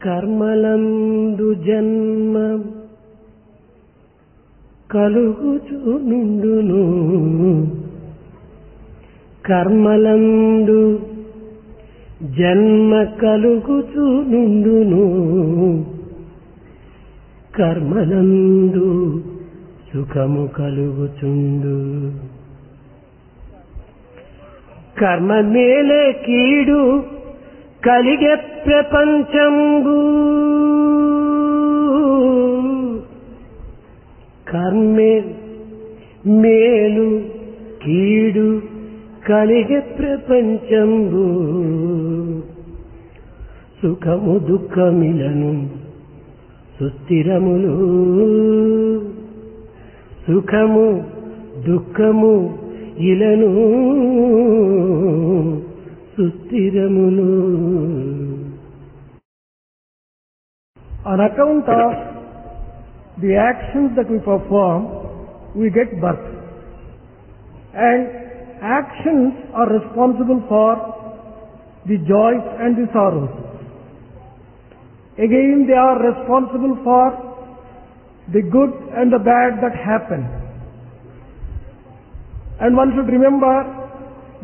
కర్మలందు జన్మ కలుగుచునుండును, కర్మలందు జన్మ కలుగుచునుండును, కర్మలందు సుఖము కలుగుచుండు. కర్మ మేలే కీడు కలిగే ప్రపంచంబు, కర్మే మేలు కీడు కలిగే ప్రపంచంబు, సుఖము దుఃఖమిలను సుస్థిరములు, సుఖము దుఃఖము ఇలను సుస్థిరములు. On account of the actions that we perform, we get birth. And actions are responsible for the joys and the sorrows. Again, they are responsible for the good and the bad that happen. And one should remember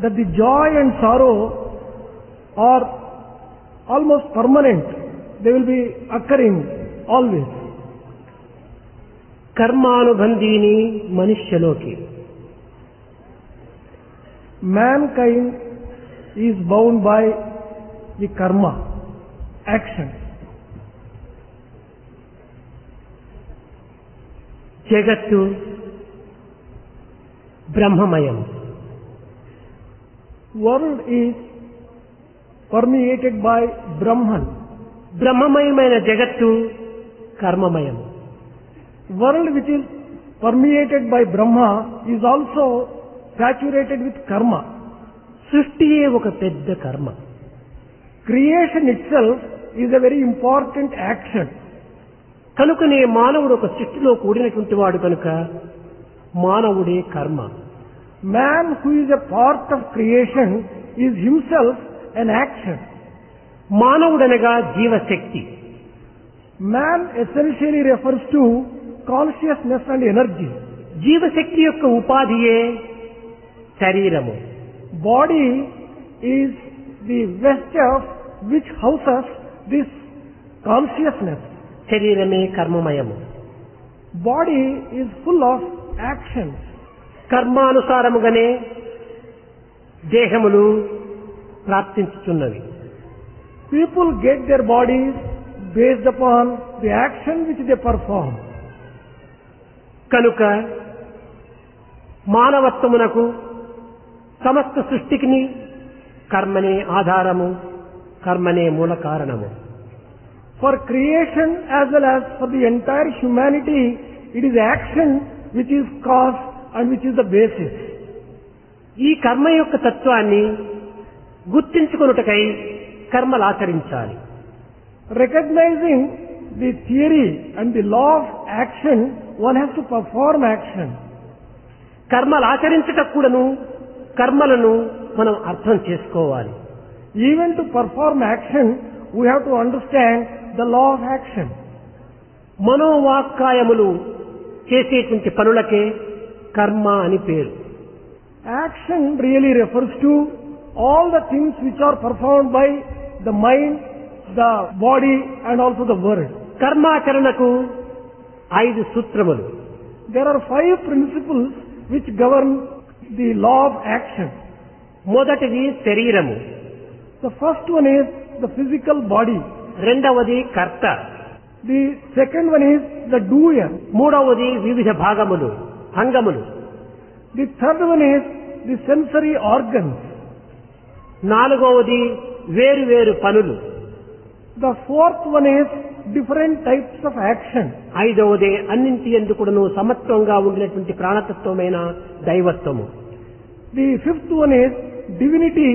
that the joy and sorrow are almost permanent. They will be occurring always. కర్మానుబంధీని మనుష్యలోకి. Mankind is bound by the karma, action. జగత్తు బ్రహ్మమయం. World is permeated by Brahman. బ్రహ్మమయమైన జగత్తు కర్మమయం. World which is permeated by Brahma is also saturated with karma. సృష్టియే ఒక పెద్ద కర్మ. Creation itself is a very important action. కనుకనే మానవుడు ఒక సృష్టిలో కూడినటువంటి వాడు కనుక మానవుడే కర్మ. Man who is a part of creation is himself an action. మానవుడనగా జీవశక్తి. Man essentially refers to consciousness and energy. జీవశక్తి యొక్క ఉపాధియే శరీరము. Body is the vesture which houses this consciousness. శరీరమే కర్మమయము. Body is full of actions. కర్మానుసారముగానే దేహములు ప్రాప్తించుతున్నవి. People get their bodies based upon the action which they perform. కనుక మానవత్వమునకు సమస్త సృష్టికి కర్మనే ఆధారము, కర్మనే మూల కారణము. For creation as well as for the entire humanity, it is action which is cause and which is the basis. ఈ కర్మ యొక్క తత్వాన్ని గుర్తించుకొనుటకై కర్మలు ఆచరించాలి. Recognizing the theory and the law of action, one has to perform action. కర్మలు ఆచరించటకు కూడాను కర్మలను మనం అర్థం చేసుకోవాలి. Even to perform action, we have to understand the law of action. మనోవాక్కాయములు చేసేటువంటి పనులకే కర్మ అని పేరు. Action really refers to all the things which are performed by the mind, the body and also the word. కర్మాచరణకు 5 సూత్రములు. There are 5 principles which govern the law of action. మొదటిది శరీరము. The first one is the physical body. రెండవది కర్త. The second one is the doer. మూడవది వివిధ భాగములు, అంగములు. The third one is the sensory organs. నాలుగవది వేరు వేరు పనులు. The fourth one is different types of action. ఐదవది అన్నింటి యందు కూడాను సమత్వంగా ఉండినటువంటి ప్రాణతత్వమైన దైవత్వము. The fifth one is divinity,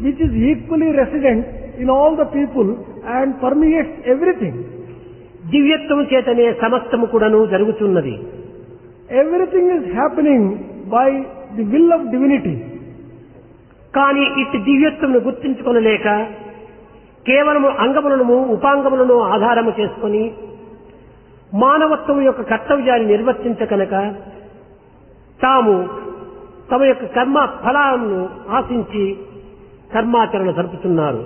which is equally resident in all the people and permeates everything. దివ్యత్వము చేతనే సమస్తము కూడాను జరుగుతున్నది. Everything is happening by the will of divinity. కానీ ఇట్టి దివ్యత్వమును గుర్తించుకొనలేక కేవలము అంగములను ఉపాంగములను ఆధారము చేసుకొని మానవత్వం యొక్క కర్తవ్యాన్ని నిర్వర్తించకనక తాము తమ యొక్క కర్మ ఫలాలను ఆశించి కర్మాచరణ జరుపుతున్నారు.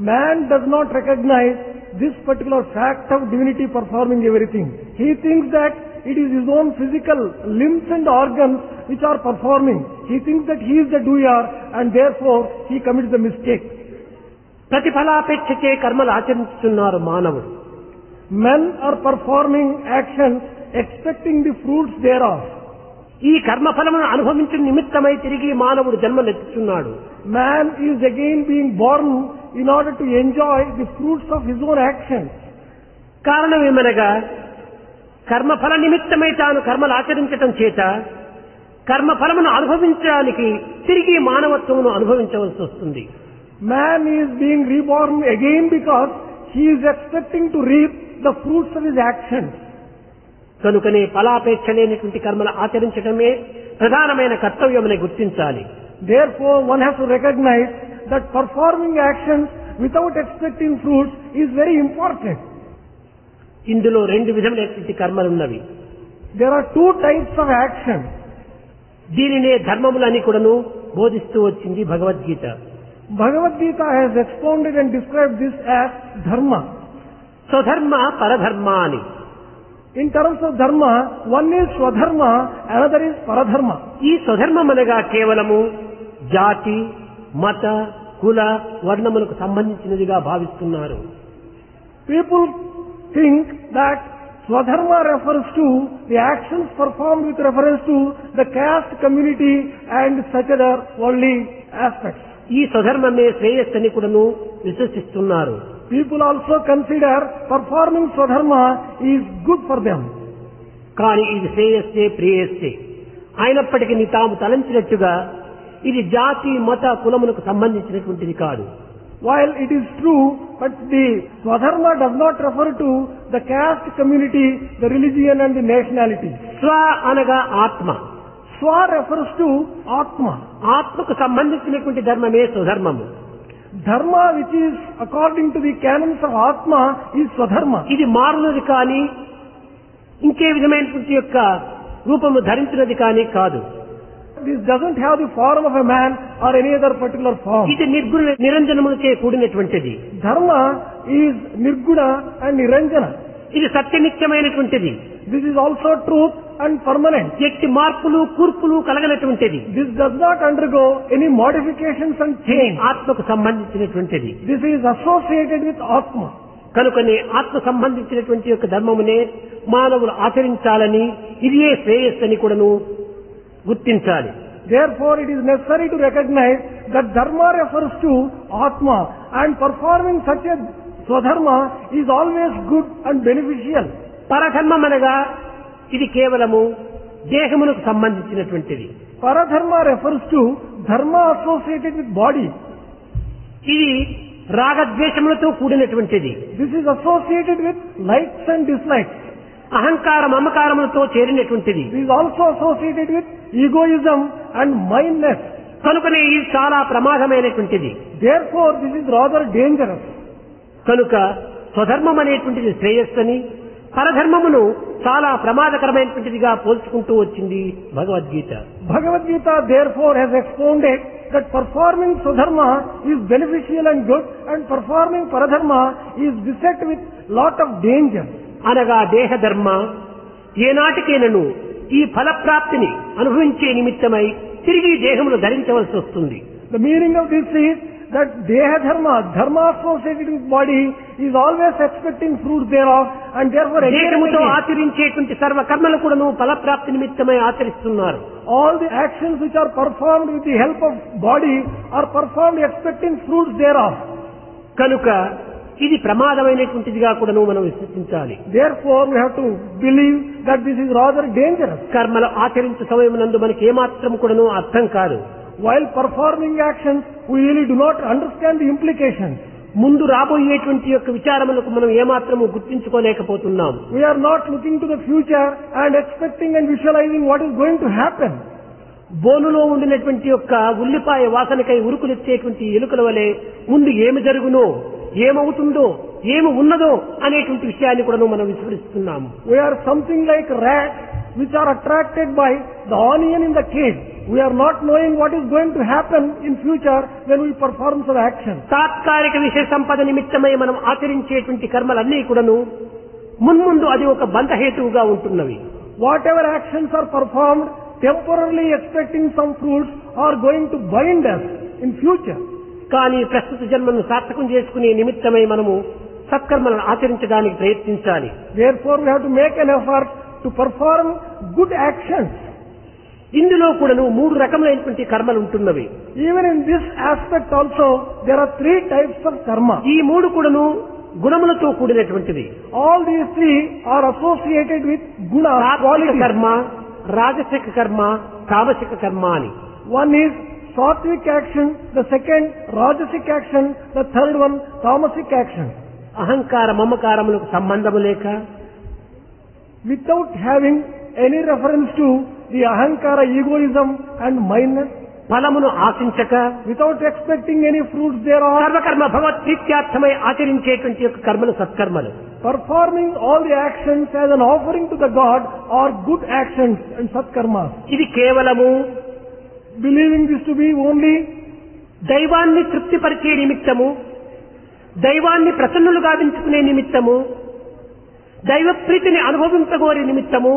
Man does not recognize this particular fact of divinity performing everything. He thinks that it is his own physical limbs and organs which are performing. He thinks that he is the doer and therefore he commits the mistake. ప్రతిఫలాపేక్షకే కర్మలు ఆచరిస్తున్నారు మానవుడు. Men are performing actions expecting the fruits thereof. ఈ కర్మఫలమును అనుభవించిన నిమిత్తమై తిరిగి మానవుడు జన్మనెత్తుతున్నాడు. Man is again being born in order to enjoy the fruits of his own actions. కారణమేమనగా కర్మఫల నిమిత్తమై తాను కర్మలు ఆచరించటం చేత కర్మఫలమును అనుభవించడానికి తిరిగి మానవత్వమును అనుభవించవలసి వస్తుంది. Man is being reborn again because he is expecting to reap the fruits of his actions. కనుకనే ఫలాపేక్ష లేనటువంటి కర్మలు ఆచరించడమే ప్రధానమైన కర్తవ్యమని గుర్తించాలి. Therefore, one has to recognize that performing actions without expecting fruits is very important. ఇందులో రెండు విధములైనటువంటి కర్మలున్నవి. There are two types of action. దీనినే ధర్మములని కూడాను బోధిస్తూ వచ్చింది Bhagavad Gita. Bhagavad Gita has expounded and described this as dharma. స్వధర్మ పరధర్మ అని. In terms of dharma, one is swadharma, another is paradharma. ఈ స్వధర్మం అనగా కేవలము జాతి, మత, కుల, వర్ణములకు సంబంధించినదిగా భావిస్తున్నారు. People think that swadharma refers to the actions performed with reference to the caste community and such other worldly aspects. ఈ స్వధర్మమే శ్రేయస్సని కూడాను విశ్వసిస్తున్నారు. People also consider performing swadharma is good for them. కానీ ఇది శ్రేయస్సే ప్రేయస్సే అయినప్పటికీ తాము తలంచినట్టుగా ఇది జాతి, మత, కులములకు సంబంధించినటువంటిది కాదు. While it is true, but the swadharma does not refer to the caste community, the religion and the nationality. స్వ అనగా ఆత్మ. Swa refers to Atma. ఆత్మకు సంబంధించినటువంటి ధర్మమే స్వధర్మము. Dharma which is according to the canons of Atma is Swadharma. ఇది మారునది కానీ ఇంకే విధమైనటువంటి యొక్క రూపము ధరించినది కానీ కాదు. This doesn't have the form of a man or any other particular form. ఇది నిర్గుణ నిరంజనములచే కూడినటువంటిది. Dharma is Nirguna and Niranjana. ఇది సత్యనిత్యమైనటువంటిది. This is also truth and permanent. ఎట్టి మార్పులు కూర్పులు కలగనటువంటిది. This does not undergo any modifications and change. ఆత్మకు సంబంధించినటువంటిది. This is associated with Atma. కనుకనే ఆత్మ సంబంధించినటువంటి యొక్క ధర్మమునే మానవులు ఆచరించాలని ఇదే శ్రేయస్సని కూడాను గుర్తించాలి. Therefore, it is necessary to recognize that dharma refers to Atma and performing such a swadharma is always good and beneficial. పరధర్మం అనగా ఇది కేవలము దేహమునకు సంబంధించినటువంటిది. Paradharma refers to dharma associated with body. ఇది రాగద్వేషములతో కూడినటువంటిది. This is associated with likes and dislikes. అహంకార మమకారములతో చేరినటువంటిది. This is also associated with egoism and mindness. కనుకనే ఇది చాలా ప్రమాదమైనటువంటిది. Therefore, this is rather dangerous. కనుక స్వధర్మం అనేటువంటిది శ్రేయస్సని, పరధర్మమును చాలా ప్రమాదకరమైనటువంటిదిగా పోల్చుకుంటూ వచ్చింది Bhagavad Gita. Bhagavad Gita therefore has expounded that performing swadharma is beneficial and good and performing paradharma is beset with lot of danger. అనగా దేహధర్మ ఏనాటికైనను ఈ ఫలప్రాప్తిని అనుభవించే నిమిత్తమై తిరిగి దేహమును ధరించవలసి వస్తుంది. The meaning of this is that deha dharma, dharma associated with body, is always expecting fruits thereof and therefore దేహముతో ఆచరించేటువంటి సర్వ కర్మలు కూడాను ఫలప్రాప్తి నిమిత్తమై ఆచరిస్తున్నారు. all the actions which are performed with the help of body are performed expecting fruits thereof. కనుక ఇది ప్రమాదమైనటువంటిదిగా కూడాను మనం విశ్వసించాలి. Therefore, we have to believe that this is rather dangerous. కర్మలు ఆచరించే సమయమునందు మనకి ఏమాత్రం కూడాను అర్థం కాదు. While performing actions, we really do not understand the implications. ముందు రాబోయేటువంటి యొక్క విచారములకు మనం ఏమాత్రము గుర్తించుకోలేకపోతున్నాం. We are not looking to the future and expecting and visualizing what is going to happen. బోనులో ఉండినటువంటి యొక్క ఉల్లిపాయ వాసనకై ఉరుకులెత్తేటువంటి ఎలుకల వలె ముందు ఏమి జరుగునో ఏమవుతుందో ఏమి ఉన్నదో అనేటువంటి విషయాన్ని కూడా మనం విస్మరిస్తున్నాము. We are something like rats which are attracted by the onion in the cage. We are not knowing what is going to happen in future when we perform some action. తాత్కాలిక విషయ సంపద నిమిత్తమై మనం ఆచరించేటువంటి కర్మలన్నీ కూడాను మున్ముందు అది ఒక బంధహేతువుగా ఉంటున్నవి. Whatever actions are performed temporarily expecting some fruits are going to bind us in future. కానీ ప్రస్తుత జన్మను సార్థకం చేసుకునే నిమిత్తమై మనము సత్కర్మలను ఆచరించడానికి ప్రయత్నించాలి. Therefore we have to make an effort to perform good actions. ఇందులో కూడాను 3 రకములైనటువంటి కర్మలు ఉంటున్నవి. Even in this aspect also there are 3 types of karma. ఈ 3 కూడాను గుణములతో కూడినటువంటివి. All these 3 are associated with guna qualities. కర్మ, రాజసిక కర్మ, తామసిక కర్మ అని. One is sattvic action, the second rajasic action, the third one tamasic action. అహంకార మమకారములకు సంబంధము లేక, without having any reference to the ahankara, egoism and mindness, ఫలమును ఆశించక, without expecting any fruits thereof, సర్వకర్మ భగవత్ ప్రీత్యార్థమై ఆచరించేటువంటి యొక్క కర్మలు సత్కర్మలు. performing all the actions as an offering to the God are good actions and satkarmas. ఇది కేవలము Believing this to be only దైవాన్ని తృప్తిపరిచే నిమిత్తము, దైవాన్ని ప్రసన్నులు గావించుకునే నిమిత్తము, దైవ ప్రీతిని అనుభవించగోరే నిమిత్తము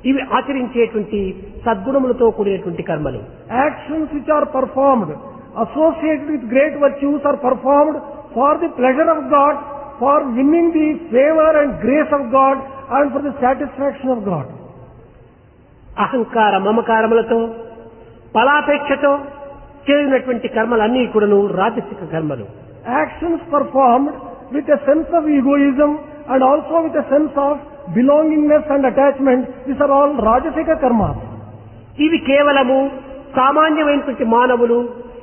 ఇవి ఆచరించేటువంటి సద్గుణములతో కూడినటువంటి కర్మలు. actions which are performed associated with great virtues are performed for the pleasure of God, for winning the favor and grace of God and for the satisfaction of God. అహంకార మమకారములతో ఫలాపేక్షతో చేసినటువంటి కర్మలన్నీ కూడాను రాజసిక కర్మలు. Actions performed with a sense of egoism and also with a sense of belongingness and attachment, these are all rajasika karmas. ఇవి కేవలము సామాన్యమైనటువంటి మానవులు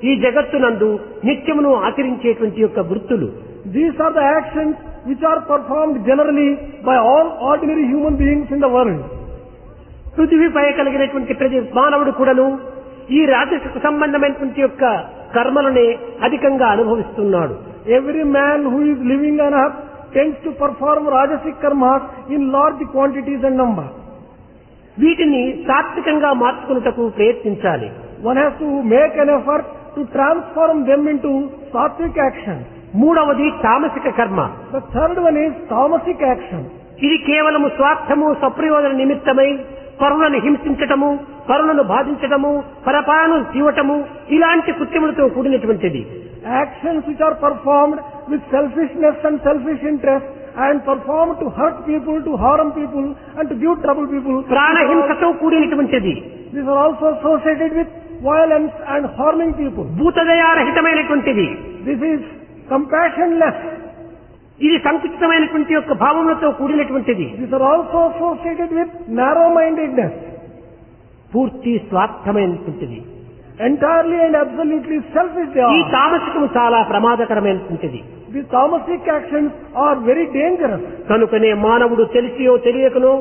ఈ జగత్తునందు నిత్యమును ఆచరించేటువంటి యొక్క వృత్తులు. These are the actions which are performed generally by all ordinary human beings in the world. పృథివీపై కలిగినటువంటి ప్రతి మానవుడు కూడాను ఈ రాజసిక సంబంధమైనటువంటి యొక్క కర్మలనే అధికంగా అనుభవిస్తున్నాడు. Every man who is living on earth tends to perform rajasic karmas in large quantities and number. వీటిని సాత్వికంగా మార్చుకున్నటకు ప్రయత్నించాలి. One has to make an effort to transform them into sattvic action. మూడవది తామసిక కర్మ. The third one is tamasic action. ఇది కేవలము స్వార్థము సప్రయోజన నిమిత్తమై పరులను హింసించటము, పరులను బాధించటము, పరపాలను తీవటము ఇలాంటి కృత్యములతో కూడినటువంటిది. Actions which are performed with selfishness and selfish interest and performed to hurt people, to harm people and to give trouble people. ప్రాణహింసతో కూడినటువంటిది. These are also associated with violence and harming people. భూతదయారహితమైనటువంటిది. This is compassionless. ఇది సంకుచితమైనటువంటి యొక్క భావములతో కూడినటువంటిది. These are also associated with narrow-mindedness. పూర్తి స్వార్థమైనటువంటిది. Entirely and absolutely selfish they ఈ are. తామసికము చాలా ప్రమాదకరమైనటువంటిది. These tamasic actions are very dangerous. కనుకనే మానవుడు తెలిసియో తెలియకనో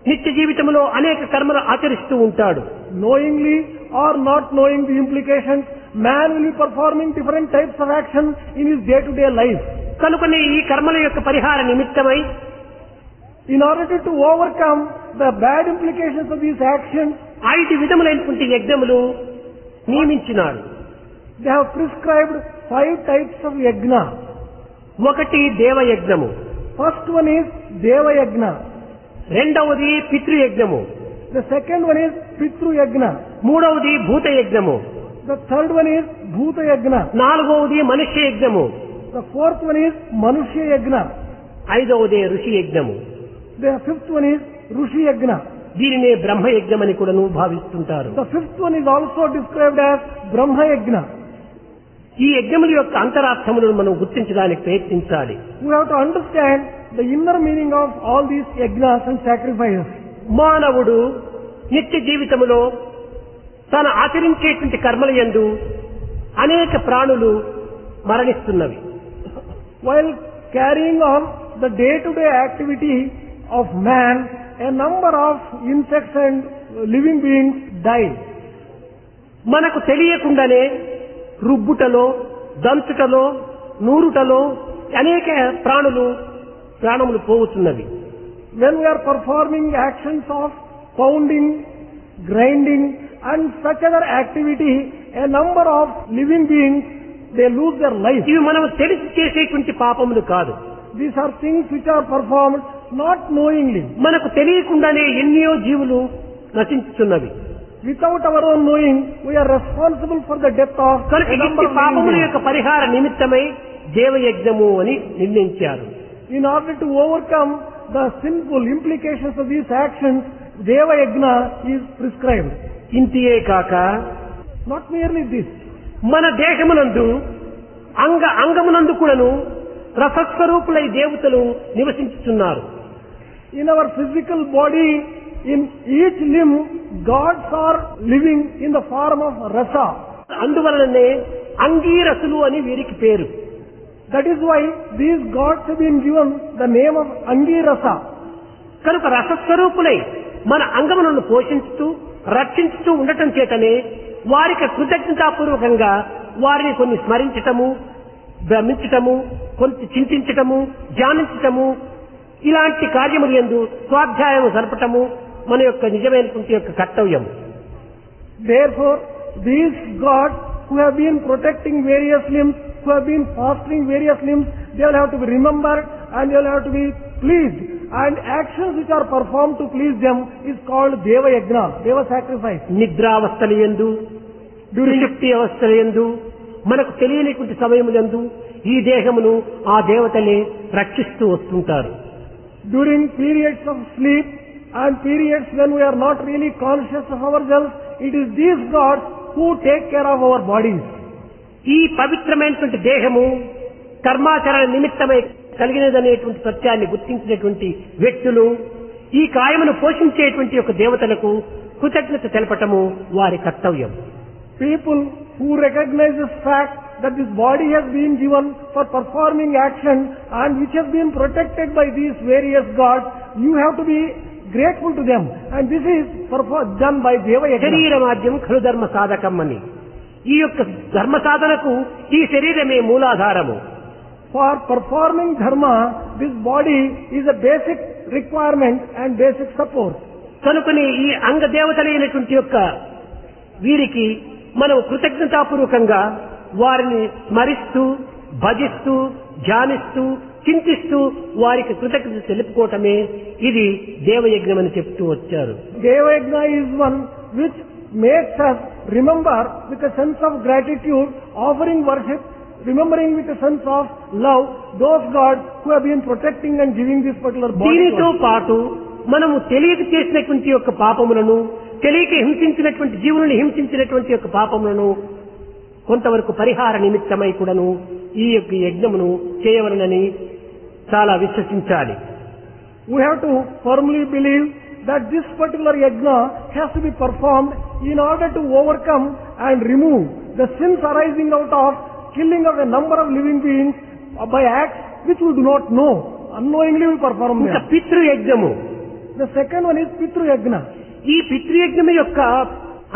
నిత్య జీవితంలో అనేక కర్మలు ఆచరిస్తూ ఉంటాడు. Knowingly or not knowing the implications, man will be performing different types of actions in his day-to-day life. కనుకనే ఈ కర్మల యొక్క పరిహార నిమిత్తమై In order to overcome the bad implications of these actions, 5 విధములైనటువంటి యజ్ఞములు నియమించినాడు. they have prescribed 5 types of yajna. ఒకటి దేవయజ్ఞము, First one is Deva Yajna. రెండవది పితృయజ్ఞము, The second one is Pitru Yajna. మూడవది భూతయజ్ఞము, The third one is Bhuta Yajna. నాలుగవది మనుష్య యజ్ఞము, The fourth one is Manushya Yajna. ఐదవది ఋషి యజ్ఞము. The fifth one is Rushi Yajna. దీనినే బ్రహ్మయజ్ఞమని కూడాను భావిస్తుంటారు. The fifth one is also described as Brahma Yajna. ఈ యజ్ఞముల యొక్క అంతరార్థములను మనం గుర్తించడానికి ప్రయత్నించాలి. We have to understand the inner meaning of all these yajnas and sacrifices. మానవుడు నిత్య జీవితములో తాను ఆచరించేటువంటి కర్మల యందు అనేక ప్రాణులు మరణిస్తున్నవి. While carrying on the day-to-day activity of man, a number of insects and living beings die. మనకు తెలియకుండానే రుబ్బుటలో, దంచుటలో, నూరుటలో అనేక ప్రాణములు పోవుతున్నవి. When we are performing actions of pounding, grinding and such other activity, a number of living beings, they lose their life. ఇవి మనం తెలిసి చేసేటువంటి పాపములు కాదు. These are things which are performed not knowingly. మనకు తెలియకుండానే ఎన్నో జీవులు నశించుతున్నవి. Without our own knowing, we are responsible for the death of కనుక a number ఇట్టి of పాపముల living యొక్క beings. పరిహార నిమిత్తమై దేవయజ్ఞము అని నిర్ణయించారు. In order to overcome the sinful implications of these actions, Deva Yajna is prescribed. ఇంతియే కాక Not merely this. మన దేహమునందు అంగమునందు కూడాను రసస్వరూపులై దేవతలు నివసించుతున్నారు. In our physical body, in each limb, gods are living in the form of rasa. అందువలననే అంగీరసులు అని వీరికి పేరు. That is why these gods have been given the name of Angirasa. కనుక రసస్వరూపులై మన అంగములను పోషించుతూ రక్షించుతూ ఉండటం చేతనే వారికి కృతజ్ఞతాపూర్వకంగా వారిని కొన్ని స్మరించటము, భ్రమించటము, కొంత చింతించటము, ధ్యానించటము, ఇలాంటి కార్యములు యందు స్వాధ్యాయం జరపటము మన యొక్క నిజమైనటువంటి యొక్క కర్తవ్యం. Therefore, these gods who have been protecting various limbs, who have been fostering various limbs, they will have to be remembered and they will have to be pleased. And actions which are performed to please them is called Deva Yajna, Deva sacrifice. నిద్రావస్థల యందు, దుర్శక్తి అవస్థల యందు, మనకు తెలియనిటువంటి సమయములందు ఈ దేహమును ఆ దేవతలే రక్షిస్తూ వస్తుంటారు. During periods of sleep and periods when we are not really conscious of ourselves, it is these gods who take care of our bodies. ఈ పవిత్రమైనటువంటి దేహము కర్మాచరణ నిమిత్తమై కలిగినదనేటువంటి సత్యాన్ని గుర్తించినటువంటి వ్యక్తులు ఈ కాయమును పోషించేటువంటి యొక్క దేవతలకు కృతజ్ఞత తెలపటము వారి కర్తవ్యం. People who recognize this fact that this body has been given for performing action and which has been protected by these various gods, you have to be grateful to them. And this is done by Deva Yajna. శరీరమాద్యం ఖలు ధర్మ సాధకం అని. ఈ యొక్క ధర్మ సాధనకు ఈ శరీరమే మూలాధారము. For performing dharma, this body is a basic requirement and basic support. కనుకని ఈ అంగ దేవతలైనటువంటి యొక్క వీరికి మనం కృతజ్ఞతాపూర్వకంగా వారిని స్మరిస్తూ, భజిస్తూ, ధ్యానిస్తూ, చింతిస్తూ వారికి కృతజ్ఞత తెలుపుకోవటమే ఇది దేవయజ్ఞం అని చెప్తూ వచ్చారు. Deva Yajna is one which makes us remember with a sense of gratitude, offering worship, remembering with a sense of love those gods who have been protecting and giving this particular body. దీనితో పాటు మనము తెలియక చేసినటువంటి యొక్క పాపములను, తెలియక హింసించినటువంటి జీవులను హింసించినటువంటి యొక్క పాపములను కొంతవరకు పరిహార నిమిత్తమై కూడాను ఈ యొక్క యజ్ఞమును చేయవలనని చాలా విశ్వసించాలి. We have to firmly believe that this particular yajna has to be performed in order to overcome and remove the sins arising out of killing of a number of living beings by acts which we do not know. Unknowingly we perform ఇంకా them. పితృయజ్ఞము. The second one is Pitru Yajna. ఈ పితృయజ్ఞము యొక్క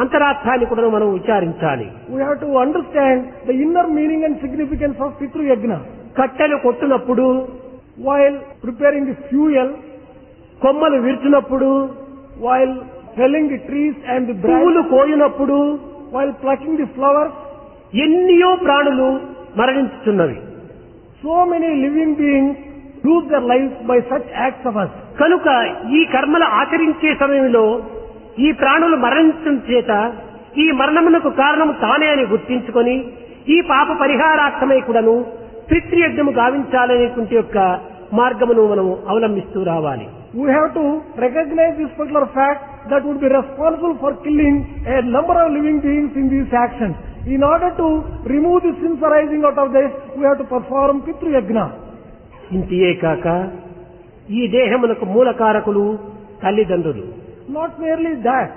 అంతరార్థాన్ని కూడా మనం విచారించాలి. We have to understand the inner meaning and significance of Pitru Yajna. కట్టెలు కొట్టునప్పుడు, While preparing the fuel, కొమ్మలు విరుచునప్పుడు, while felling the trees and the పువ్వులు branches, కోయునప్పుడు while plucking the flowers, ఎన్నో ప్రాణులు మరణించుతున్నవి. so many living beings lose their lives by such acts of us. కనుక ఈ కర్మలు ఆచరించే సమయంలో ఈ ప్రాణులు మరణించడం చేత ఈ మరణమునకు కారణము తానే అని గుర్తించుకొని ఈ పాప పరిహారార్థమై కూడాను పితృయజ్ఞము గావించాలనేటువంటి యొక్క మార్గమును మనము అవలంబిస్తూ రావాలి. We have to recognize this particular fact that would be responsible for killing a number of living beings in these actions. In order to remove the sins arising out of this, we have to perform Pitru Yajna. ఇంతియే కాక ఈ దేహమునకు మూలకారకులు తల్లిదండ్రులు. Not merely that,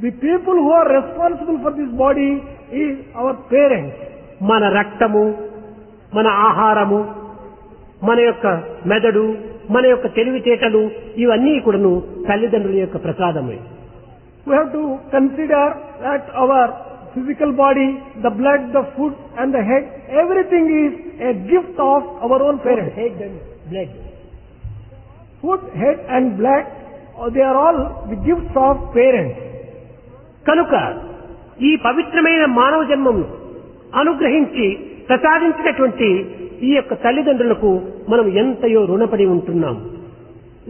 the people who are responsible for this body is our parents. మన రక్తము, మన ఆహారము, మన యొక్క మెదడు, మన యొక్క తెలివితేటలు ఇవన్నీ కూడాను తల్లిదండ్రుల యొక్క ప్రసాదమే. We have to consider that our physical body, the blood, the food and the head, everything is a gift of our own parents. Head and blood. Food, head and blood, they are all the gifts of parents. కనుక ఈ పవిత్రమైన మానవ జన్మము అనుగ్రహించి ప్రసాదించినటువంటి ఈ యొక్క తల్లిదండ్రులకు మనం ఎంతయో రుణపడి ఉంటున్నాం.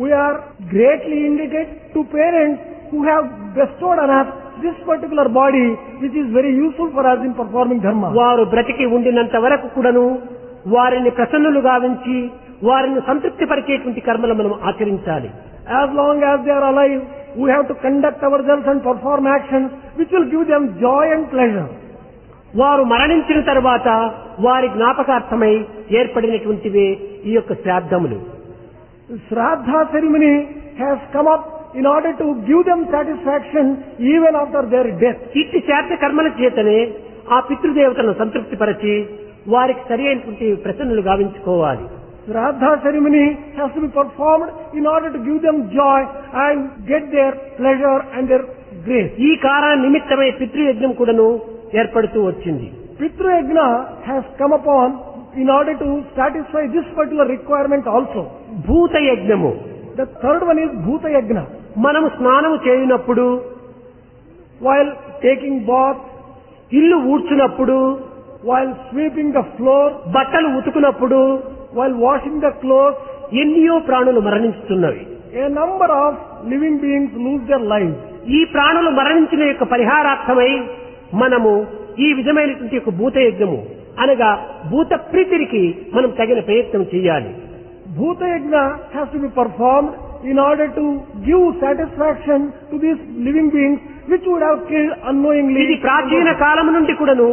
We are greatly indebted to parents who have bestowed on us this particular body, which is very useful for us in performing dharma. వారు బ్రతికి ఉండినంత వరకు కూడాను వారిని ప్రసన్నులు గావించి వారిని సంతృప్తిపరిచేటువంటి కర్మలు మనం ఆచరించాలి. As long as they are alive, we have to conduct ourselves and perform actions which will give them joy and pleasure. వారు మరణించిన తర్వాత వారి జ్ఞాపకార్థమై ఏర్పడినటువంటివే ఈ యొక్క శ్రాద్ధములు. Shraddha ceremony has come up in order to give them satisfaction even after their death. ఇట్టి శ్రాద్ధ కర్మల చేతనే ఆ పితృదేవతలను సంతృప్తిపరచి వారికి సరి అయినటువంటి ప్రసన్నులు గావించుకోవాలి. Shraddha ceremony has to be performed in order to give them joy and get their pleasure and their grace. ఈ కారణ నిమిత్తమై పితృయజ్ఞం కూడాను ఏర్పడుతూ వచ్చింది. Pitru Yajna has come upon in order to satisfy this particular requirement also. భూత యజ్ఞము. The third one is Bhuta Yajna. మనము స్నానము చేయునప్పుడు, While taking bath, ఇల్లు ఊడ్చునప్పుడు, while sweeping the floor, బట్టలు ఉతుకునప్పుడు while washing the clothes, ఎన్నో ప్రాణులు మరణిస్తున్నవి. a number of living beings lose their lives. ఈ ప్రాణులు మరణించిన యొక్క పరిహారార్థమై మనము ఈ విధమైనటువంటి యొక్క భూత యజ్ఞము అనగా భూత ప్రీతికి మనం తగిన ప్రయత్నం చేయాలి. Bhuta Yajna has to be performed in order to give satisfaction to these living beings which would have killed unknowingly. ఇది ప్రాచీన కాలం నుండి కూడాను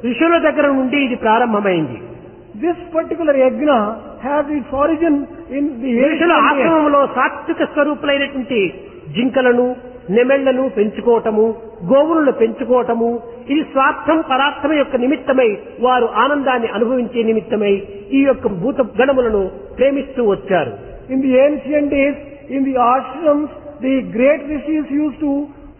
ఋషుల దగ్గర నుండి ఇది ప్రారంభమైంది. This particular yajna has its origin in the ఋషుల ancient days. ఆశ్రమంలో సాత్విక స్వరూపులైనటువంటి జింకలను, నెమెళ్లను పెంచుకోవటము, గోవులను పెంచుకోవటము, ఇది స్వార్థం పరార్థం యొక్క నిమిత్తమై వారు ఆనందాన్ని అనుభవించే నిమిత్తమై ఈ యొక్క భూత గణములను ప్రేమిస్తూ వచ్చారు. In the ancient days, in the ashrams, the great rishis used to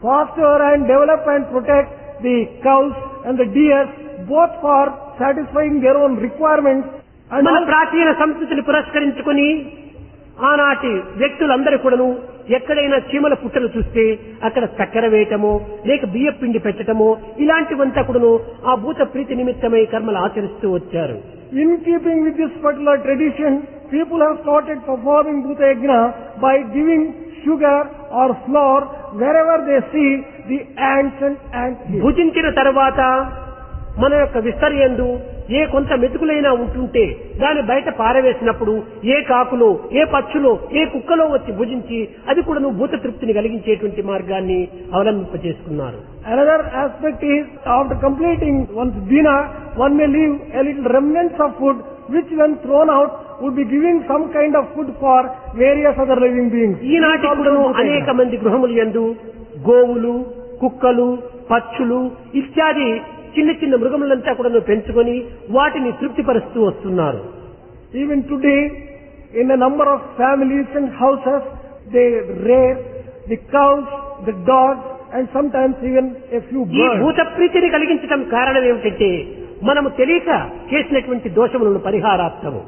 foster and develop and protect the cows and the deers, both for satisfying their own requirements and మన also ప్రాచీన సంస్కృతిని పురస్కరించుకుని ఆనాటి వ్యక్తులందరూ కూడాను ఎక్కడైనా చీమల పుట్టలు చూస్తే అక్కడ చక్కెర వేయటము, లేక బియ్య పిండి పెట్టటము, ఇలాంటివంతా కూడాను ఆ భూత ప్రీతి నిమిత్తమై కర్మలు ఆచరిస్తూ వచ్చారు. in keeping with this particular tradition, people have started performing Bhuta Yajna by giving sugar or flour wherever they see the ants and ant hills. భుజించిన తర్వాత మన యొక్క విస్తరయందు ఏ కొంత మెతుకులైనా ఉంటుంటే దాన్ని బయట పారవేసినప్పుడు ఏ కాకులో, ఏ పక్షులో, ఏ కుక్కలో వచ్చి భుజించి అది కూడా నువ్వు భూత తృప్తిని కలిగించేటువంటి మార్గాన్ని అవలంబింపచేసుకున్నారు. Another aspect is, after completing one's dinner, one may leave a little remnants of food which when thrown out would be giving some kind of food for various other living beings. ఈనాటి కూడాను అనేక మంది గృహములు యందు గోవులు, కుక్కలు, పక్షులు ఇత్యాది చిన్న చిన్న మృగములంతా కూడా పెంచుకొని వాటిని తృప్తిపరుస్తూ వస్తున్నారు. Even today, in a number of families and houses, they rear the cows, the dogs, and sometimes even a few ఈ birds. భూత ప్రీతిని కలిగించడం కారణం ఏమిటంటే మనము తెలియక చేసినటువంటి దోషములను పరిహారార్థము.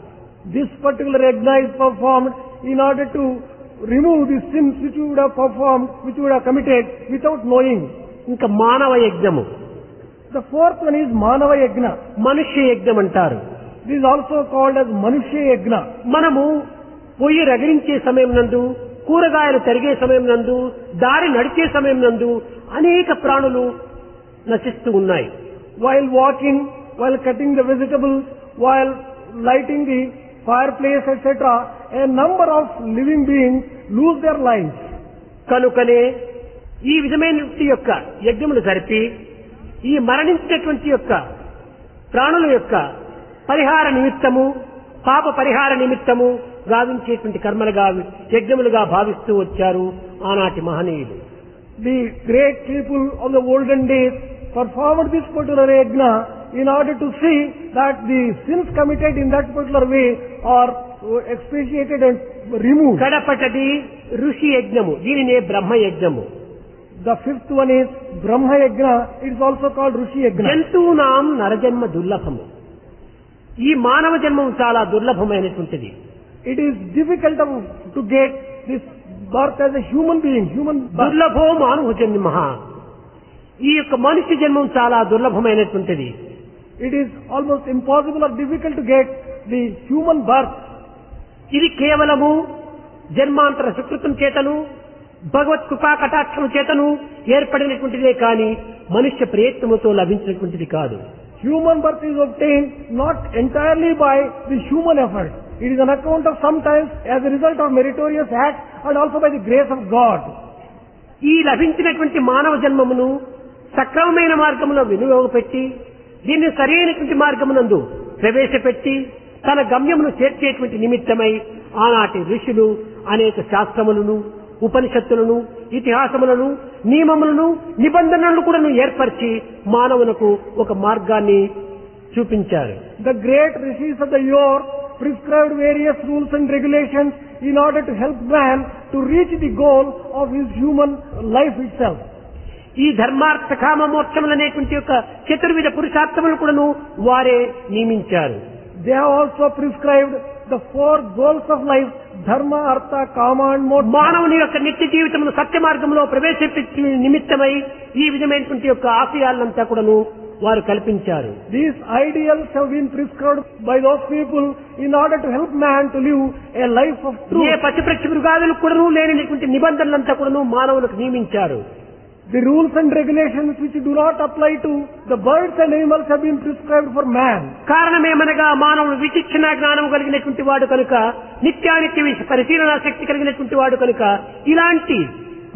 This particular yajna is performed in order to remove the sins which you would have performed, which you would have committed without knowing. ఇంకా మానవ యజ్ఞము, The fourth one is Manava Yajna. మనుష్య యజ్ఞం అంటారు. This is also called as Manushya Yajna. మనము పొయ్యి రగిలించే సమయం నందు, కూరగాయలు తరిగే సమయం నందు, దారి నడిచే సమయం నందు అనేక ప్రాణులు నశిస్తూ ఉన్నాయి. While walking, while cutting the vegetables, while lighting the fireplace, etc., a number of living beings lose their lives. కనుకనే ఈ విధమైనటువంటి యొక్క యజ్ఞములు జరిపి ఈ మరణించినటువంటి యొక్క ప్రాణుల యొక్క పరిహార నిమిత్తము, పాప పరిహార నిమిత్తము గావించేటువంటి కర్మలుగా యజ్ఞములుగా భావిస్తూ వచ్చారు ఆనాటి మహనీయులు. The great people of the olden days performed this particular yajna in order to see that the sins committed in that particular way are expiated and removed. కడపటది ఋషి యజ్ఞము, దీనినే బ్రహ్మ యజ్ఞము. The fifth one is Brahma Yajna. It is also called Rishi Yajna. జంతువునాం నరజన్మ దుర్లభము. ఈ మానవ జన్మం చాలా దుర్లభమైనటువంటిది. It is difficult to get this birth as a human being. దుర్లభో మానవ జన్మ. ఈ యొక్క మనిషి జన్మం చాలా దుర్లభమైనటువంటిది. It is almost impossible or difficult to get the human birth. ఇది కేవలము జన్మాంతర సుకృతం చేతను భగవత్ కృపా కటాక్షము చేతను ఏర్పడినటువంటిదే కానీ మనుష్య ప్రయత్నముతో లభించినటువంటిది కాదు. Human birth is obtained not entirely by the human effort. It is an account of sometimes as a result of meritorious acts and also by the grace of God. ఈ లభించినటువంటి మానవ జన్మమును సక్రమమైన మార్గములో వినియోగపెట్టి దీన్ని సరైనటువంటి మార్గమునందు ప్రవేశపెట్టి తన గమ్యమును చేర్చేటువంటి నిమిత్తమై ఆనాటి ఋషులు అనేక శాస్త్రములను ఉపనిషత్తులను ఇతిహాసములను నియమములను నిబంధనలను కూడా ఏర్పరిచి మానవునకు ఒక మార్గాన్ని చూపించారు. The great rishis of the yore prescribed various rules and regulations in order to help man to reach the goal of his human life itself. ఈ ధర్మార్థ కామ మోక్షములనేటువంటి యొక్క చతుర్విధ పురుషార్థములను కూడాను వారే నియమించారు. They have also prescribed the four goals of life: dharma, artha, kama and moksha. మానవుని యొక్క నిత్య జీవితమును సత్య మార్గంలో ప్రవేశపెట్టి నిమిత్తమై ఈ విధమైనటువంటి యొక్క ఆశయాలంతా కూడాను వారు కల్పించారు. These ideals have been prescribed by those people in order to help man to live a life of truth. ఏ పశుపక్షి మృగాదులకు కూడాను లేనటువంటి నిబంధనలంతా కూడాను మానవులకు నియమించారు. The rules and regulations which do not apply to the birds and animals have been prescribed for man. కారణమేమనగా మానవుడు విచక్షణ జ్ఞానం కలిగినటువంటి వాడు కనుక నిత్యానిత్య పరిశీలన శక్తి కలిగినటువంటి వాడు కనుక ఇలాంటి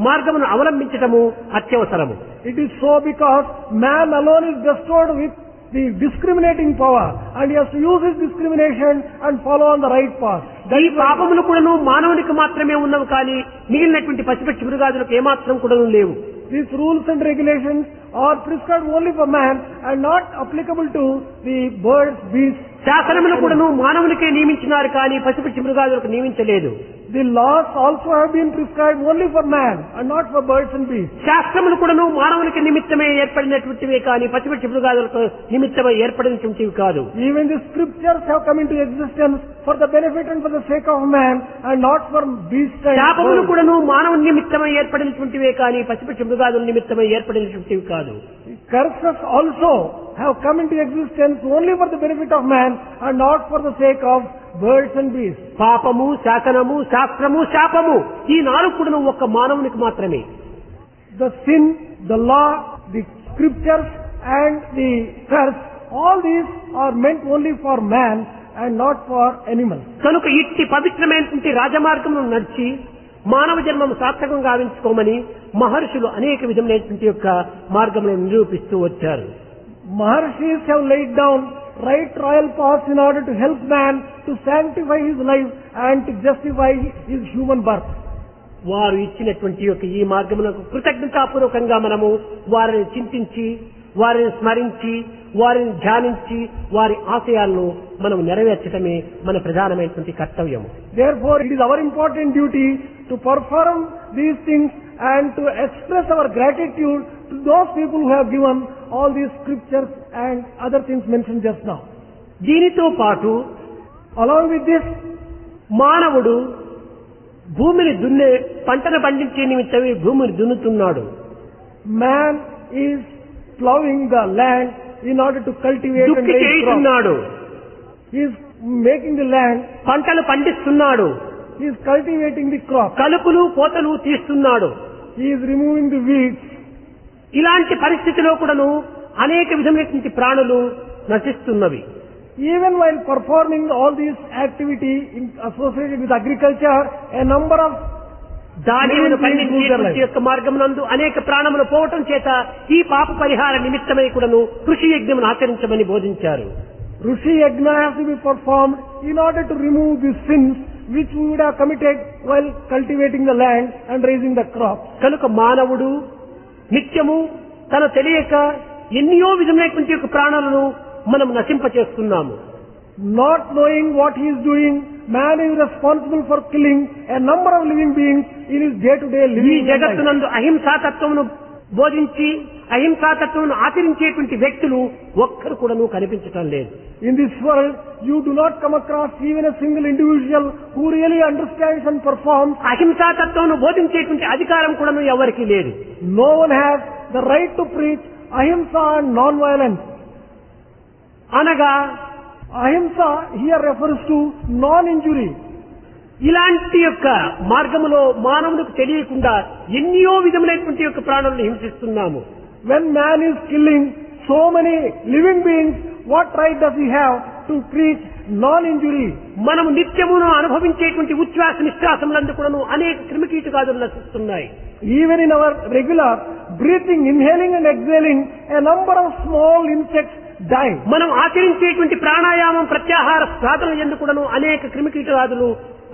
మార్గమును అవలంబించటము అత్యవసరము. It is so because man alone is bestowed with the discriminating power and he has to use his discrimination and follow on the right path. ఈ పాపములు కూడాను మానవునికి మాత్రమే ఉన్నవి కానీ మిగిలినటువంటి పశుపక్షి మృగాదులకు ఏమాత్రం కూడాను లేవు. These rules and regulations are prescribed only for man and not applicable to the birds, beasts. శాసనములు కూడాను మానవునికే నియమించినారు కానీ పశుపక్షి మృగాదులకు నియమించలేదు. The laws also have been prescribed only for man and not for birds and beasts. శాస్త్రములు కూడాను మానవునికి నిమిత్తమే ఏర్పడినటువంటివే కానీ పశుపక్షి మృగాదులకు నిమిత్తమై ఏర్పడినటువంటివి కాదు. Even the scriptures have come into existence for the benefit and for the sake of man and not for beasts and శాపములు birds. కూడాను మానవుని నిమిత్తమై ఏర్పడినటువంటివే కానీ పశుపక్షి మృగాదుల నిమిత్తమై ఏర్పడినటువంటివి కాదు. Curses also have come into existence only for the benefit of man and not for the sake of birds and beasts. పాపము, శాసనము, శాస్త్రము, శాపము ఈ నాలుగు కూడాను ఒక్క మానవునికి మాత్రమే. The sin, the law, the scriptures and the curse, all these are meant only for man and not for animals. కనుక ఇట్టి పవిత్రమైనటువంటి రాజమార్గమును నడిచి మానవ జన్మము సార్థకం గావించుకోమని మహర్షులు అనేక విధమైనటువంటి యొక్క మార్గములను నిరూపిస్తూ వచ్చారు. Maharshis have laid down right royal paths in order to help man to sanctify his life and to justify his human birth. వారు ఇచ్చినటువంటి యొక్క ఈ మార్గమునకు కృతజ్ఞతాపూర్వకంగా మనము వారిని చింతించి వారిని స్మరించి వారిని ధ్యానించి వారి ఆశయాలను మనం నెరవేర్చడమే మన ప్రధానమైనటువంటి కర్తవ్యము. Therefore, it is our important duty to perform these things and to express our gratitude to those people who have given all these scriptures and other things mentioned just now. దీనితో పాటు Along with this, మానవుడు భూమిని దున్నే పంటను పండించే నిమిత్తమే భూమిని దున్నుతున్నాడు. man is plowing the land in order to cultivate and దుక్కి raise crops. చేస్తున్నాడు, He is making the land, పంటలు పండిస్తున్నాడు, he is cultivating the crop, కలుపులు కోతలు తీస్తున్నాడు. he is removing the weeds. ఇలాంటి పరిస్థితిలో కూడాను అనేక విధమైనటువంటి ప్రాణులు నశిస్తున్నవి. Even while performing all these activity associated with agriculture, a number of ధాన్యమును పండించేటువంటి యొక్క మార్గమునందు అనేక ప్రాణములు పోవటం చేత ఈ పాప పరిహార నిమిత్తమై కూడాను కృషి యజ్ఞమును ఆచరించమని బోధించారు. Rishi Yajna has to be performed in order to remove the sins which we would have committed while cultivating the land and raising the crops. కనుక మానవుడు నిత్యము తన తెలియక ఎన్నో విధమైనటువంటి యొక్క ప్రాణాలను మనం నశింపచేస్తున్నాము. Not knowing what he is doing, man is responsible for killing a number of living beings in his day-to-day ఈ living life. జగత్తునందు అహింసాతత్వమును బోధించి అహింసాతత్వమును ఆచరించేటువంటి వ్యక్తులు ఒక్కరు కూడాను కనిపించటం లేదు. In this world, you do not come across even a single individual who really understands and performs. అహింసాతత్వమును బోధించేటువంటి అధికారం కూడాను ఎవరికీ లేదు. No one has the right to preach ahimsa and non-violence. అనగా Ahimsa here refers to non-injury. ఇలాంటి యొక్క మార్గములో మానవునికి తెలియకుండా ఎన్నో విధములైనటువంటి యొక్క ప్రాణులను హింసిస్తున్నాము. When man is killing so many living beings, what right does he have to preach non-injury? మనము నిత్యమును అనుభవించేటువంటి ఉచ్ఛ్వాస నిశ్వాసములందు కూడాను అనేక క్రిమికీటకాదులు నశిస్తున్నాయి. Even in our regular breathing, inhaling and exhaling, a number of small insects die. మనం ఆచరించేటువంటి ప్రాణాయామం ప్రత్యాహార సాధన యందు కూడాను అనేక క్రిమికీటకాదులు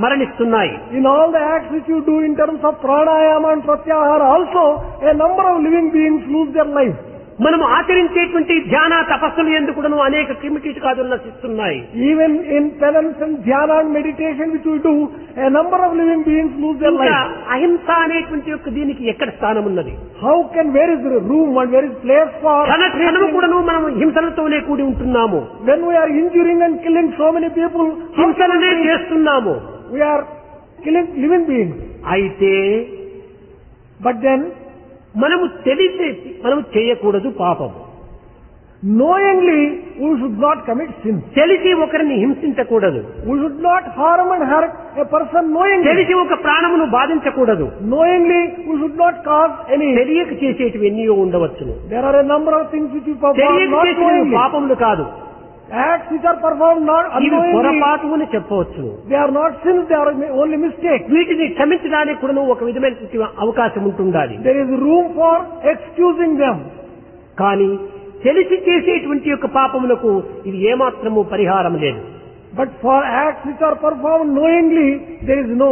మరణిస్తున్నాయి. In all the acts which you do in terms of pranayama and pratyahara also, a number of living beings lose their life. మనం ఆచరించేటువంటి ధ్యాన తపస్సులు యందు కూడాను అనేక క్రిమికీటకాదులు నశిస్తున్నాయి. Even in penance and dhyana and meditation which we do, a number of living beings lose their ఇంకా life. అహింస అనేటువంటి యొక్క దీనికి ఎక్కడ స్థానం ఉన్నది? Where is the room and where is place for క్షణము కూడాను మనం హింసలతోనే కూడి ఉంటున్నాము. when we are injuring and killing so many people? హింసలనే చేస్తున్నాము. We are killing living beings. అయితే But then, మనము తెలిసి మనము చేయకూడదు పాపం. knowingly, we should not commit sin. తెలిసి ఒకరిని హింసించకూడదు. We should not harm and hurt a person knowingly. తెలిసి ఒక ప్రాణమును బాధించకూడదు. Knowingly, we should not cause any. తెలియక చేసేటివి ఎన్నో ఉండవచ్చును. There are a number of things which we perform తెలియక not చేసేవి knowingly. పాపములు కాదు, Acts which are performed not ఇవి unknowingly. పొరపాటు అని చెప్పవచ్చు. They are not sins, they are only mistakes. వీటిని క్షమించడానికి కూడా ఒక విధమైన అవకాశం ఉంటుండాలి. There is room for excusing them. కానీ తెలిసి చేసేటువంటి యొక్క పాపములకు ఇది ఏమాత్రము పరిహారం లేదు. But for acts which are performed knowingly, there is no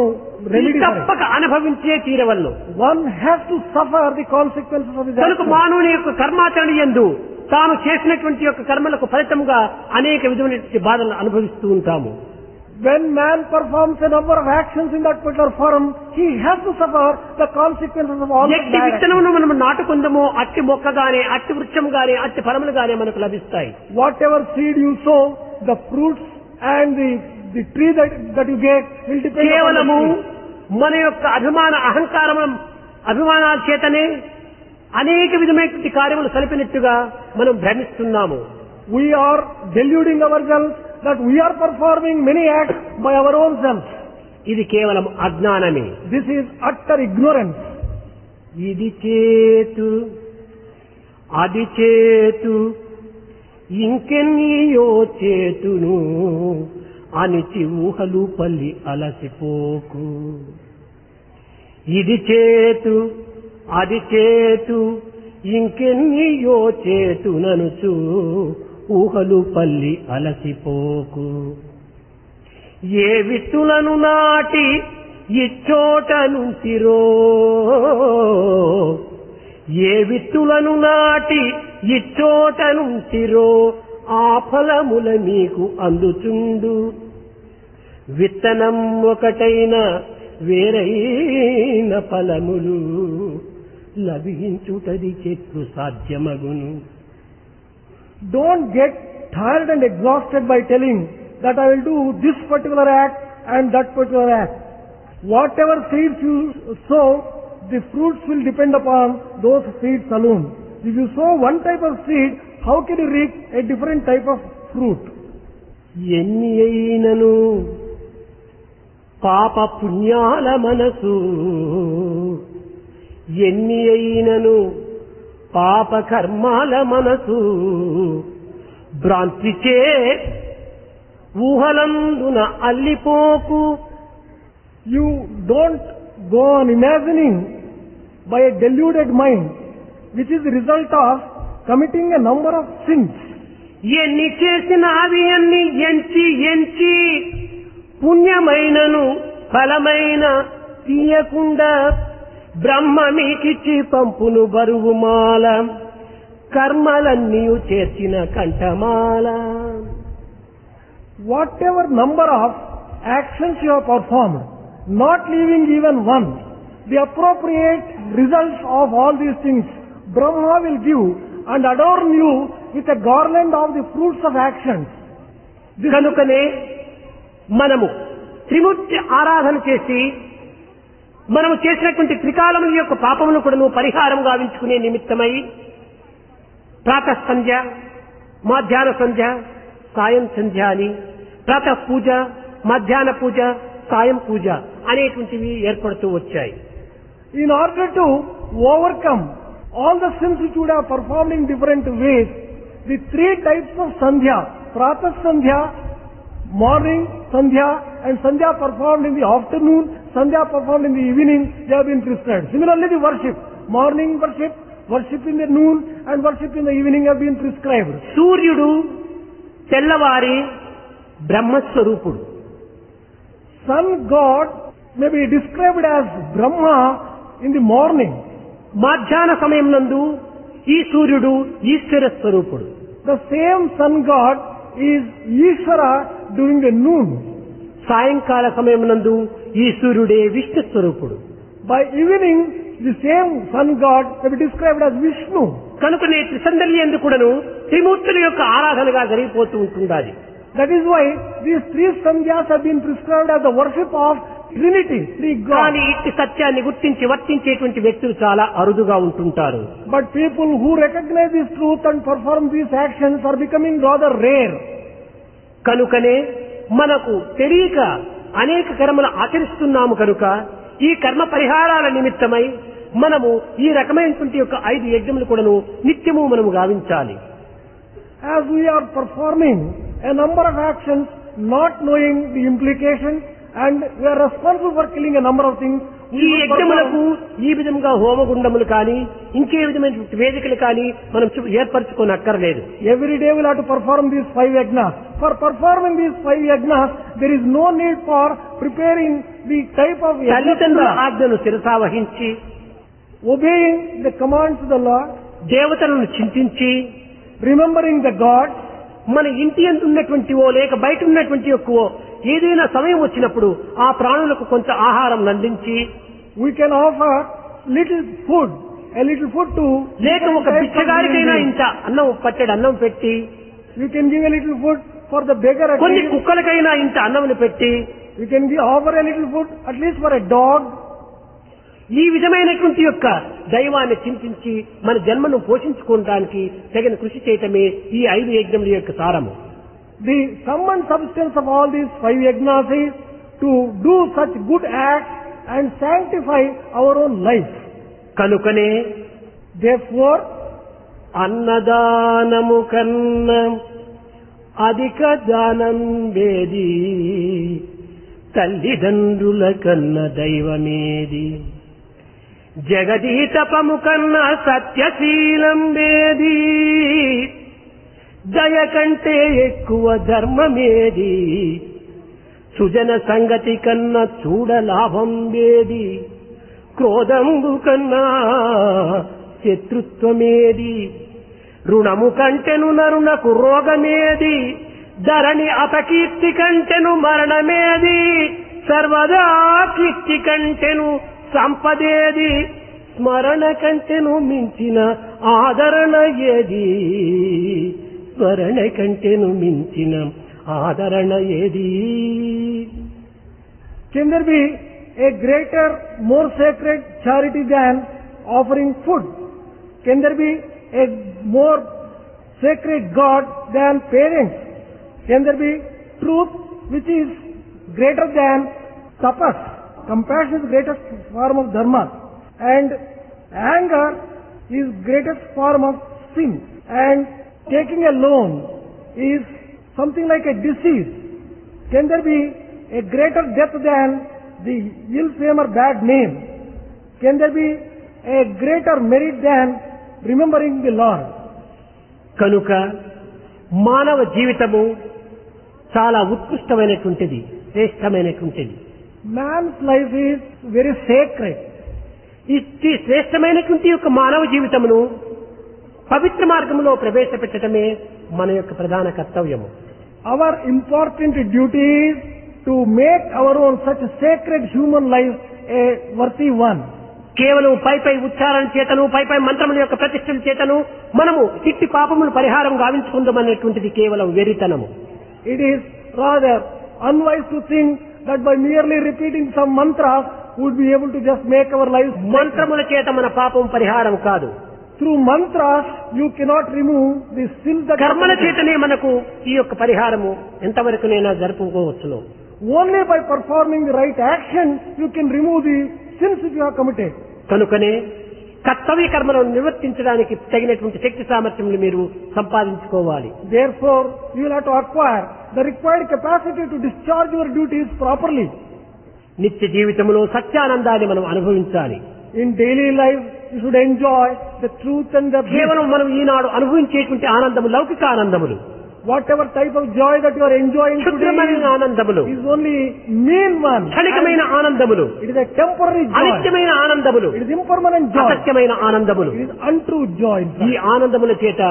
remedy for it. తప్పక అనుభవించే తీరవల్లు. One has to suffer the consequences of his కనుక actions. మానవుని యొక్క కర్మాచరణ యందు తాను చేసినటువంటి యొక్క కర్మలకు ఫలితముగా అనేక విధమైనటువంటి బాధలను అనుభవిస్తూ ఉంటాము. When man performs a number of actions in that particular form, he has to suffer the consequences of all ఎట్టి that bad actions. విత్తనమును మనం నాటుకుందామో అట్టి మొక్కగానే అట్టి వృక్షముగానే అట్టి ఫలములుగానే మనకు లభిస్తాయి. Whatever seed you sow, the fruits and the tree that you get will depend on the కేవలము seed. మన యొక్క అభిమానాల చేతనే అనేక విధమైనటువంటి కార్యములు సలిపినట్టుగా మనం భ్రమిస్తున్నాము. We are deluding ourselves that we are performing many acts by our own self. ఇది కేవలం అజ్ఞానమే. This is utter ignorance. ఇది చేతు అది చేతు ఇంకెన్నియో చేతును అనిచి ఊహలు పల్లి అలసిపోకు. ఇది చేతు అది చేతు ఇంకెన్నియో చేతుననుచు ఊహలు పల్లి అలసిపోకు. ఏ విత్తులను నాటి ఇచ్చోట నుంచిరో, ఏ విత్తులను నాటి ఇచ్చోట నుంచిరో ఆ ఫలముల మీకు అందుచుండు. విత్తనం ఒకటైన వేరైన ఫలములు లభించుటది చెట్లు సాధ్యమగును. Don't get tired and exhausted by telling that I will do this particular act and that particular act. Whatever seeds you sow, the fruits will depend upon those seeds alone. If you sow one type of seed, how can you reap a different type of fruit? ఎన్ని అయినను పాప పుణ్యాల మనసు, ఎన్ని అయినను పాప కర్మాల మనసు భ్రాంతిచే ఊహలందున అల్లిపోకు. You don't go on imagining by a deluded mind, which is the result of committing a number of sins. ఎన్ని చేసిన అవి అన్ని ఎంచి ఎంచి పుణ్యమైనను ఫలమైన తీయకుండా బ్రహ్మ మీకిచ్చి పంపును బరువు మాల కర్మలన్నీ చేర్చిన కంఠమాల. Whatever number of actions you have performed, not leaving even one. The appropriate results of all these things Brahma will give and adorn you with a garland of the fruits of actions. కనుకనే మనము త్రిమూర్తి ఆరాధన చేసి మనము చేసినటువంటి త్రికాలముల యొక్క పాపమును కూడా పరిహారం గావించుకునే నిమిత్తమై ప్రాతః సంధ్య, మధ్యాహ్న సంధ్య, సాయం సంధ్య అని ప్రాతః పూజ, మధ్యాహ్న పూజ, సాయం పూజ అనేటువంటివి ఏర్పడుతూ వచ్చాయి. In order to overcome all the sins which would have performed in different ways, the three types of sandhya, pratah sandhya, morning sandhya, and sandhya performed in the afternoon, sandhya performed in the evening, they have been prescribed. Similarly, the worship, morning worship, worship in the noon, and worship in the evening have been prescribed. సూర్యుడు తెల్లవారి బ్రహ్మస్వరూపుడు. Sun God may be described as Brahma in the morning. మధ్యాహ్న సమయం నందు ఈ సూర్యుడు ఈశ్వర స్వరూపుడు. The same sun God is Ishvara during the noon. సాయంకాల సమయం నందు ఈ సూర్యుడే విష్ణు స్వరూపుడు. By evening, the same sun God may be described as Vishnu. కనుకనే త్రిసందర్యందు కూడాను త్రిమూర్తుల యొక్క ఆరాధనగా జరిగిపోతూ ఉంటుండాలి. That is why these three sandhyas have been prescribed as the worship of Trinity, three కానీ gods. ఇట్టి సత్యాన్ని గుర్తించి వర్తించేటువంటి వ్యక్తులు చాలా అరుదుగా ఉంటుంటారు. But people who recognize this truth and perform these actions are becoming rather rare. కనుకనే మనకు తెలియక అనేక కర్మలు ఆచరిస్తున్నాము కనుక ఈ కర్మ పరిహారాల నిమిత్తమై మనము ఈ రకమైనటువంటి యొక్క 5 యజ్ఞములు కూడాను నిత్యము మనము గావించాలి. As we are performing a number of actions, not knowing the implication, and we are responsible for killing a number of things, we ఈ will యజ్ఞములకు perform. ఈ విధంగా హోమగుండములు కానీ ఇంకే విధమైన వేదికలు కానీ మనం ఏర్పరచుకోనక్కర్లేదు. Every day we will have to perform these 5 yajnas. For performing these 5 yajnas, there is no need for preparing the type of తల్లిదండ్రుల yajna. ఆజ్ఞను శిరసావహించి Obeying the commands of the Lord, దేవతలను చింతించి remembering the gods, మన ఇంటి యందు ఉన్నటువంటివో లేక బయట ఉన్నటువంటి యొక్కవో ఏదైనా సమయం వచ్చినప్పుడు ఆ ప్రాణులకు కొంత ఆహారం అందించి we can offer little food, a little food to లేక ఒక different types of బిచ్చగాడికైనా living ఇంత అన్నం పట్టెడు అన్నం పెట్టి beings. You can give a little food for the beggar at కొన్ని least. కుక్కలకైనా ఇంత అన్నం పెట్టి You can offer a little food at least for a dog. ఈ విధమైనటువంటి యొక్క దైవాన్ని చింతించి మన జన్మను పోషించుకోవడానికి తగిన కృషి చేయటమే ఈ 5 యజ్ఞముల యొక్క సారము. The sum and substance of all these 5 yajnas is to do such good acts and sanctify our own life. కనుకనే Therefore, అన్నదానము కన్నా అధిక దానం వేది, తల్లిదండ్రుల కన్న దైవమేది, జగదీతపము కన్నా సత్యశీలం వేది, దయ కంటే ఎక్కువ ధర్మమేది, సుజన సంగతి కన్నా చూడ లాభం వేది, క్రోధంబు కన్నా శత్రుత్వమేది, రుణము కంటెను నరునకు రోగమేది, ధరణి అపకీర్తి కంటెను మరణమేది, సర్వదా కీర్తి కంటెను సంపదేది, స్మరణ కంటెను మించిన ఆదరణ ఏది, స్మరణ కంటెను మించిన ఆదరణ ఏది. can there be a greater, more sacred charity than offering food? Can there be a more sacred God than parents? Can there be truth which is greater than tapas? Compassion is the greatest form of dharma, and anger is greatest form of sin, and taking a loan is something like a disease. Can there be a greater death than the ill fame or bad name? Can there be a greater merit than remembering the Lord? కనుక మానవ జీవితము చాలా ఉత్కృష్టమైనటువంటిది, శ్రేష్టమైనటువంటిది. Man's life is very sacred. ఇట్టి శ్రేష్టమైనటువంటి యొక్క మానవ జీవితమును పవిత్ర మార్గంలో ప్రవేశపెట్టడమే మన యొక్క ప్రధాన కర్తవ్యము. Our important duty is to make our own such a sacred human life a worthy one. కేవలం పై ఉచ్చారణ చేతను పై మంత్రముల యొక్క ప్రతిష్టల చేతను మనము ఇట్టి పాపములు పరిహారం గావించుకుందామనేటువంటిది కేవలం వెరితనము. It is rather unwise to think that by merely repeating some mantras we would be able to just make our lives sacred. మంత్రముల చేత మన పాపం పరిహారం కాదు. Through mantras you cannot remove the sins that కర్మల చేతనే మనకు ఈ యొక్క పరిహారము ఎంతవరకునైనా జరుపుకోవచ్చును. Only by performing the right action you can remove the sins which you have committed. కనుకనే కర్తవ్య కర్మలను నిర్వర్తించడానికి తగినటువంటి శక్తి సామర్థ్యములు మీరు సంపాదించుకోవాలి. Therefore you will have to acquire the required capacity to discharge your duties properly. నిత్య జీవితంలో సత్యానందాన్ని మనం అనుభవించాలి. In daily life you should enjoy the truth and the bliss. కేవలం మనం ఈనాడు అనుభవించేటువంటి ఆనందము లౌకిక ఆనందములు. Whatever type of joy that you are enjoying today క్షుద్రమైన ఆనందములు, is only mean one. క్షణికమైన ఆనందములు, It is a temporary joy. అనిత్యమైన ఆనందములు, It is impermanent joy. అసత్యమైన ఆనందములు. It is untrue joy. in ఈ fact. ఆనందముల చేత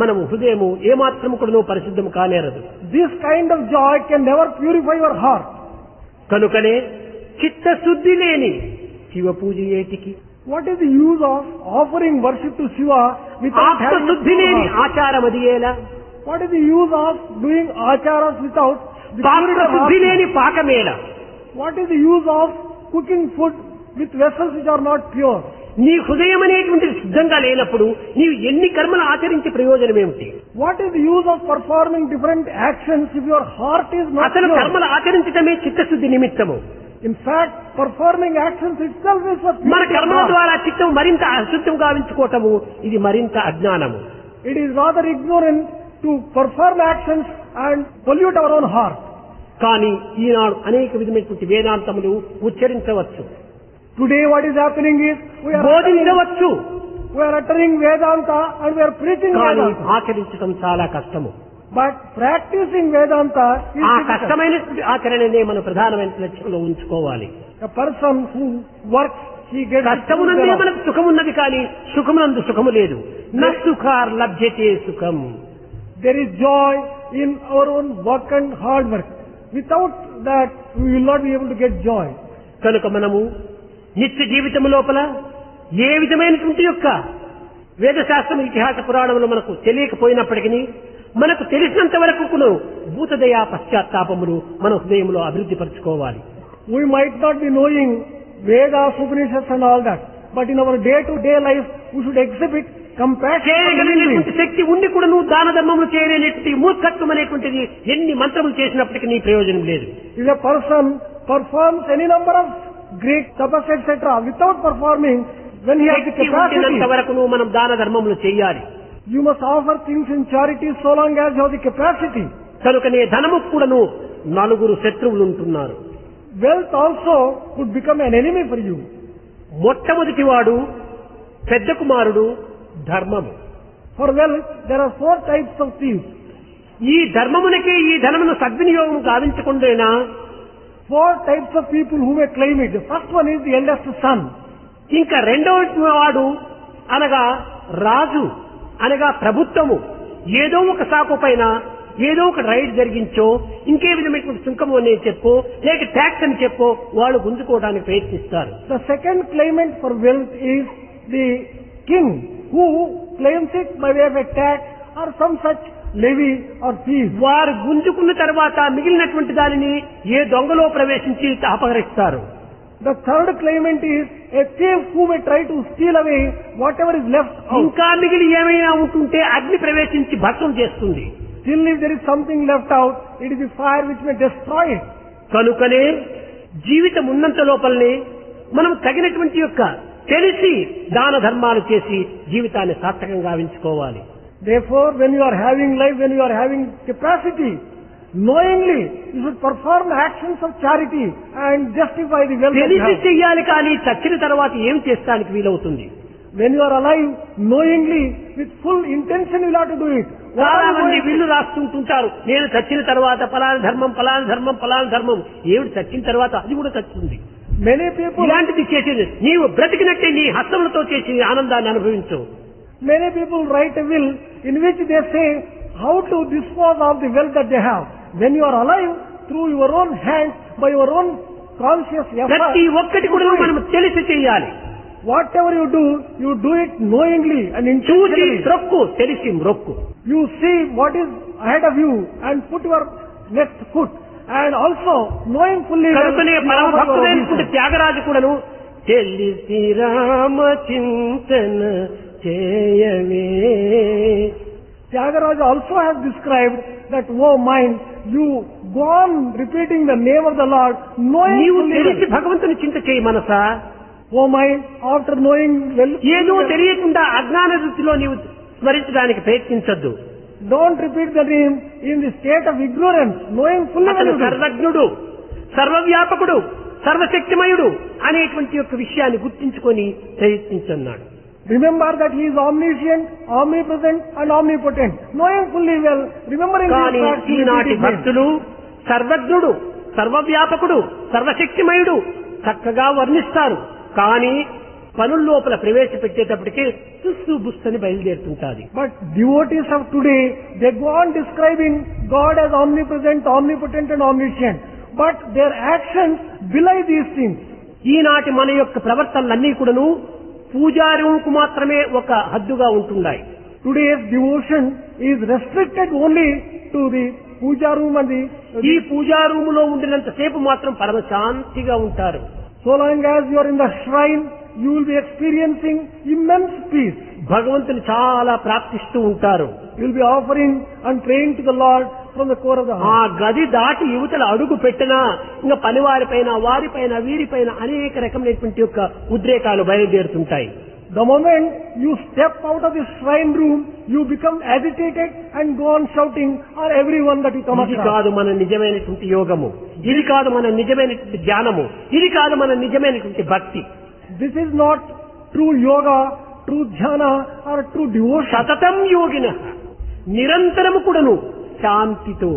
మనము హృదయము ఏమాత్రము కూడాను పరిశుద్ధము కానేరదు. This kind of joy can never purify your heart. కనుకనే చిత్తశుద్ధి లేని శివ పూజ ఏటికి, What is the use of offering worship to Shiva without having a ఆత్మశుద్ధి pure లేని heart? ఆచారం అది ఎలా, What is the use of doing acharas without the purity of పాత్రశుద్ధి heart? లేని పాకమేల, What is the use of cooking food with vessels which are not pure? నీ హృదయం అనేటువంటిది శుద్ధంగా లేనప్పుడు నీవు ఎన్ని కర్మలు ఆచరించి ప్రయోజనం ఏమిటి? What is the use of performing different actions if your heart is not అసలు pure? కర్మలు ఆచరించడమే చిత్తశుద్ధి నిమిత్తము. In fact, performing actions itself is for మన purity of కర్మల heart. ద్వారా చిత్తం మరింత అశుద్ధం గావించుకోవటము ఇది మరింత అజ్ఞానము. It is rather ignorant to perform actions and pollute our own heart. కానీ ఈనాడు అనేక విధమైనటువంటి వేదాంతములు ఉచ్చరించవచ్చు, Today what is happening is we are బోధించవచ్చు, uttering Vedanta and we are preaching కానీ Vedanta. ఆచరించడం చాలా కష్టము. But practicing Vedanta is ఆ difficult. కష్టమైనటువంటి ఆచరణనే మనం ప్రధానమైన లక్ష్యంలో ఉంచుకోవాలి. A person who works, he gets కష్టమునందే మనకు సుఖమున్నది కానీ సుఖమునందు సుఖము లేదు. న సుఖార్ లభ్యతే సుఖం. There is joy in our own work and hard work. Without that, we will not be able to get joy. కనుక మనము నిత్య జీవితం లోపల ఏ విధమైనటువంటి యొక్క వేదశాస్త్రం ఇతిహాస పురాణములు మనకు తెలియకపోయినప్పటికీ మనకు తెలిసినంత వరకు భూతదయా పశ్చాత్తాపములు మన హృదయంలో అభివృద్ధి పరచుకోవాలి. We might not be knowing Vedas, Upanishads and all that, but in our day-to-day life, we should exhibit compassion. చేయగలిగినటువంటి శక్తి ఉండి కూడా నువ్వు దాన ధర్మములు చేయలేనటువంటి మూర్ఖత్వం అనేటువంటిది ఎన్ని మంత్రములు చేసినప్పటికీ నీ ప్రయోజనం లేదు. If a person performs any number of great tapas, etc., without performing, when he has the Shakti ఉండినంత capacity, వరకు నువ్వు మనం దాన ధర్మములు చేయాలి. you must offer things in charity so long as you have the capacity. కనుకనే ధనము కూడాను నలుగురు శత్రువులు ఉంటున్నారు. Wealth also could become an enemy for you. మొట్టమొదటి వాడు పెద్ద కుమారుడు ధర్మము. For wealth, there are 4 types of thieves. ఈ ధర్మమునకే ఈ ధనమును సద్వినియోగం గావించకుండేనా 4 types of people who may claim it. The first one is the eldest son. ఇంకా రెండవ వాడు అనగా రాజు అనగా ప్రభుత్వము ఏదో ఒక సాకు పైన ఏదో ఒక రైడ్ జరిగించో ఇంకే విధమైనటువంటి సుంకము అని చెప్పో లేక ట్యాక్స్ అని చెప్పో వాళ్ళు గుంజుకోవడానికి ప్రయత్నిస్తారు. The second claimant for wealth is the king, who claims it by way of a tax or some such levy or fees. వారు గుంజుకున్న తర్వాత మిగిలినటువంటి దానిని ఏ దొంగలో ప్రవేశించి అపహరిస్తారు. The third claimant is a thief who may try to steal away whatever is left out. ఇంకా మిగిలి ఏమైనా ఉంటుంటే అగ్ని ప్రవేశించి భస్మం చేస్తుంది. Still if there is something left out, it is the fire which may destroy it. కనుకనే జీవితం ఉన్నంత లోపలనే మనం తగినటువంటి యొక్క తెలిసి దాన ధర్మాలు చేసి జీవితాన్ని సార్థకంగా గావించుకోవాలి. Therefore, when you are having life, when you are having capacity, knowingly you should perform actions of charity and justify the wealth that you తెలిసి have. చెయ్యాలి కానీ చచ్చిన తర్వాత ఏం చేస్తానికి వీలవుతుంది? When you are alive, knowingly, with full intention you will have to do it. What చాలా are you మంది going to వీళ్ళు రాస్తుంటుంటారు, నేను చచ్చిన తర్వాత ఫలానా ధర్మం ఫలానా ధర్మం ఫలానా ధర్మం. ఏమిటి చచ్చిన తర్వాత అది కూడా చచ్చింది. Many people, ఇలాంటిది చేసేది నీవు బ్రతికినట్టే నీ హస్తములతో చేసి ఆనందాన్ని అనుభవించు. many people write a will in which they say how to dispose of the wealth that they have. When you are alive, through your own hands, by your own conscious effort. ప్రతి ఒక్కటి కూడా మనం తెలిసి చేయాలి. Whatever you do it knowingly and చూసి intentionally. త్రొక్కు, తెలిసి మ్రొక్కు. You see what is ahead of you and put your next foot. And also knowing fully well, కనుకనే you పరమ offer your భక్తుడైనటువంటి obeisance. త్యాగరాజు కూడాను తెలిసి రామ చింతన చేయవే. Tyagaraja also has described that, oh mind, you go on repeating the name of the Lord, knowing నీవు fully తెలిసి well. భగవంతుని చింత చేయి మనసా. Oh mind, after knowing well, ఏదో తెలియకుండా అజ్ఞాన వృత్తిలో నీవు స్మరించడానికి ప్రయత్నించొద్దు. don't repeat the name in the state of ignorance, knowing fully well. అతను you do. సర్వజ్ఞుడు, సర్వవ్యాపకుడు, సర్వశక్తిమయుడు అనేటువంటి యొక్క విషయాన్ని గుర్తించుకొని ప్రయత్నించన్నాడు. Remember that he is omniscient, omnipresent and omnipotent. Knowing fully well, remembering కానీ these facts, ఈనాటి repeat his name. భక్తులు సర్వజ్ఞుడు, సర్వవ్యాపకుడు, సర్వశక్తిమయుడు చక్కగా వర్ణిస్తారు. కానీ పనుల్లోపల ప్రవేశపెట్టేటప్పటికీ తుస్సు బుస్తని బయలుదేరుతుంటాది. But devotees of today, they go on describing God as omnipresent, omnipotent and omniscient. But their actions belie these things. ఈనాటి మన యొక్క ప్రవర్తనలన్నీ కూడాను పూజారుకు మాత్రమే ఒక హద్దుగా ఉంటున్నాయి. Today's devotion is restricted only to the puja room and ఈ పూజారూములో ఉండినంత సేపు మాత్రం పరమ శాంతిగా ఉంటారు. so long as you are in the shrine, you will be experiencing immense peace. భగవంతుని చాలా ప్రార్థిస్తూ ఉంటారు. You will be offering and praying to the Lord from the core of the ఆ heart. గది దాటి యువతల అడుగు పెట్టినా ఇంకా పనివారిపైన, వారిపైన, వీరిపైన అనేక రకమైనటువంటి యొక్క ఉద్రేకాలు బయలుదేరుతుంటాయి. The moment you step out of the shrine room, you become agitated and go on shouting on everyone that you come ఇది across. కాదు మన నిజమైనటువంటి యోగము, ఇది కాదు మన నిజమైనటువంటి ధ్యానము, ఇది కాదు మన నిజమైనటువంటి భక్తి. This is not true yoga, true dhyana or true devotion. సతతం యోగిన నిరంతరము కూడాను శాంతితో,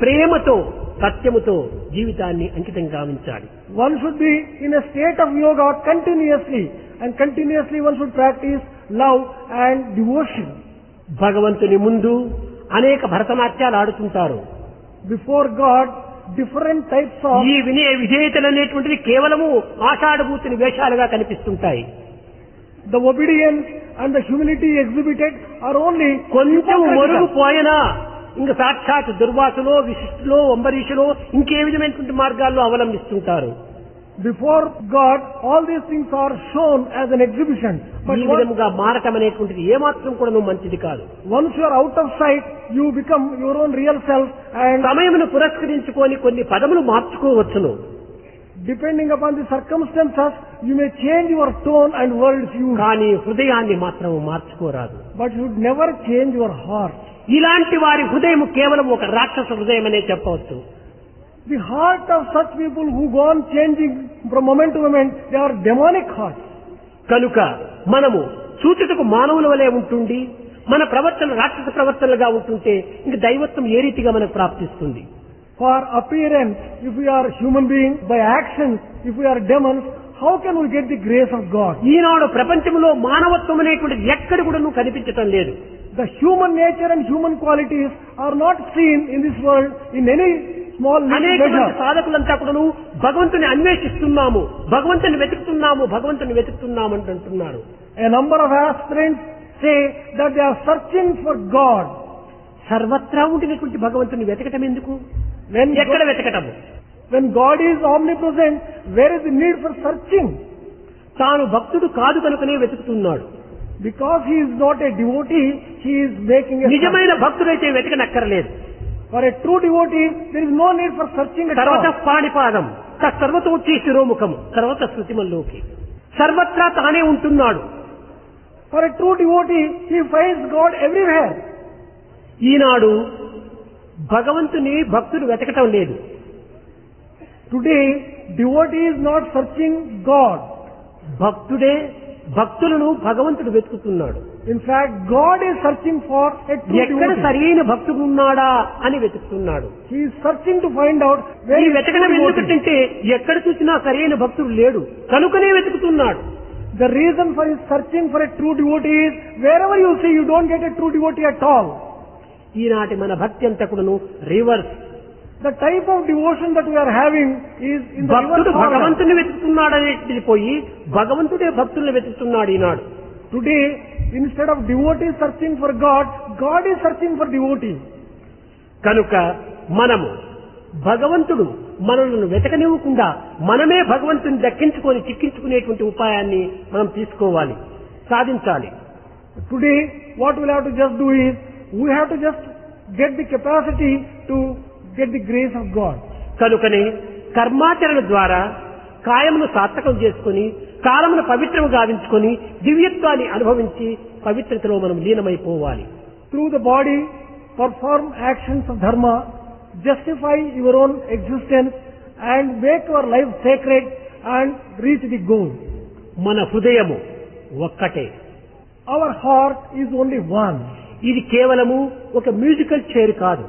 ప్రేమతో, సత్యముతో జీవితాన్ని అంకితం గావించాలి. One should be in a state of yoga continuously, and continuously one should practice love and devotion. భగవంతుని ముందు అనేక భరతనాట్యాలు ఆడుతుంటారు. Before God, different types of ఈ వినయ విధేయతలు అనేటువంటిది కేవలము ఆషాఢభూతిని వేషాలుగా కనిపిస్తుంటాయి. the obedience and the humility exhibited are only కొంచెం hypocritical. మొరుగుపోయినా ఇంకా సాక్షాత్ దుర్వాసులో, విశిష్టులో, అంబరీషులో ఇంకే విధమైనటువంటి మార్గాల్లో అవలంబిస్తుంటారు. Before God, all these things are shown as an exhibition. But ఈ విధముగా మారటం అనేటువంటిది ఏమాత్రం కూడా మంచిది కాదు. once you are out of sight, you become your own real self, and సమయమును పురస్కరించుకొని కొన్ని పదములు మార్చుకోవచ్చును. depending upon the circumstances, you may change your tone and words used. కానీ హృదయాన్ని మాత్రం మార్చుకోరాదు. But you should never change your heart. ఇలాంటి వారి హృదయం కేవలం ఒక రాక్షస హృదయం అనే చెప్పవచ్చు. The heart of such people who go on changing from moment to moment, they are demonic hearts. కనుక మనము సూచితకు మానవుల వలె ఉంటుండి మన ప్రవర్తన రాక్షస ప్రవర్తనలుగా ఉంటుంటే ఇంక దైవత్వం ఏ రీతిగా మనకు ప్రాప్తిస్తుంది? For appearance, if we are human beings, by actions, if we are demons, how can we get the grace of God? ఈనాడు ప్రపంచంలో మానవత్వం అనేటువంటిది ఎక్కడ కూడా కనిపించటం లేదు. The human nature and human qualities are not seen in this world in any small little అనేక measure. మంది సాధకులంతా కూడాను భగవంతుని అన్వేషిస్తున్నాము, భగవంతుని వెతుకుతున్నాము, భగవంతుని వెతుకుతున్నాము అంటున్నారు. A number of aspirants say that they are searching for God. సర్వత్రా ఉండినటువంటి భగవంతుని వెతకటం ఎందుకు? ఎక్కడ వెతకటము? When God is omnipresent, where is the need for searching? తాను భక్తుడు కాదు కనుకనే వెతుకుతున్నాడు. Because he is not a devotee, he is making a search. నిజమైన భక్తుడైతే వెతకనక్కర్లేదు. For a true devotee, there is no need for searching at సర్వత all. పాణిపాదం సర్వతోచ్చి శిరోముఖము సర్వత శృతిమల్లోకి సర్వత్రా తానే ఉంటున్నాడు. For a true devotee, he finds God everywhere. ఈనాడు భగవంతుని భక్తుడు వెతకటం లేదు. Today, devotee is not searching God. భక్తుడే భక్తులను భగవంతుడు వెతుకుతున్నాడు. In fact, God is searching for a true ఎక్కడ devotee. సరైన భక్తుడు ఉన్నాడా అని వెతుకుతున్నాడు. He is searching to find out where ఈ is true వెతకడం devotee. ఎందుకంటే ఎక్కడ చూసినా సరైన భక్తుడు లేడు కనుకనే వెతుకుతున్నాడు. The reason for his searching for a true devotee is wherever you see, you don't get a true devotee at all. ఈనాటి మన భక్తి అంతా కూడాను reverse. The type of devotion that we are having is in the భక్తుడు reverse order. భగవంతుని వెతుకుతున్నాడు అనేది పోయి భగవంతుడే భక్తుల్ని వెతుకుతున్నాడు ఈనాడు. Today, instead of devotees searching for God, God is searching for devotees. కనుక మనము భగవంతుడు మనల్ని వెతకనివ్వకుండా మనమే భగవంతుని దక్కించుకొని చిక్కించుకునేటువంటి ఉపాయాన్ని మనం తీసుకోవాలి, సాధించాలి. Today, what we'll have to just do is, we have to just get the capacity to get the grace of God. కనుకనే కర్మాచరణ ద్వారా కాయమును సార్థకం చేసుకుని కాలమును పవిత్రము గావించుకొని దివ్యత్వాన్ని అనుభవించి పవిత్రతలో మనం లీనమైపోవాలి. Through the body, perform actions of dharma, justify your own existence and make your life sacred and reach the goal. మన హృదయము ఒక్కటే. Our heart is only one. ఇది కేవలము ఒక మ్యూజికల్ చైర్ కాదు.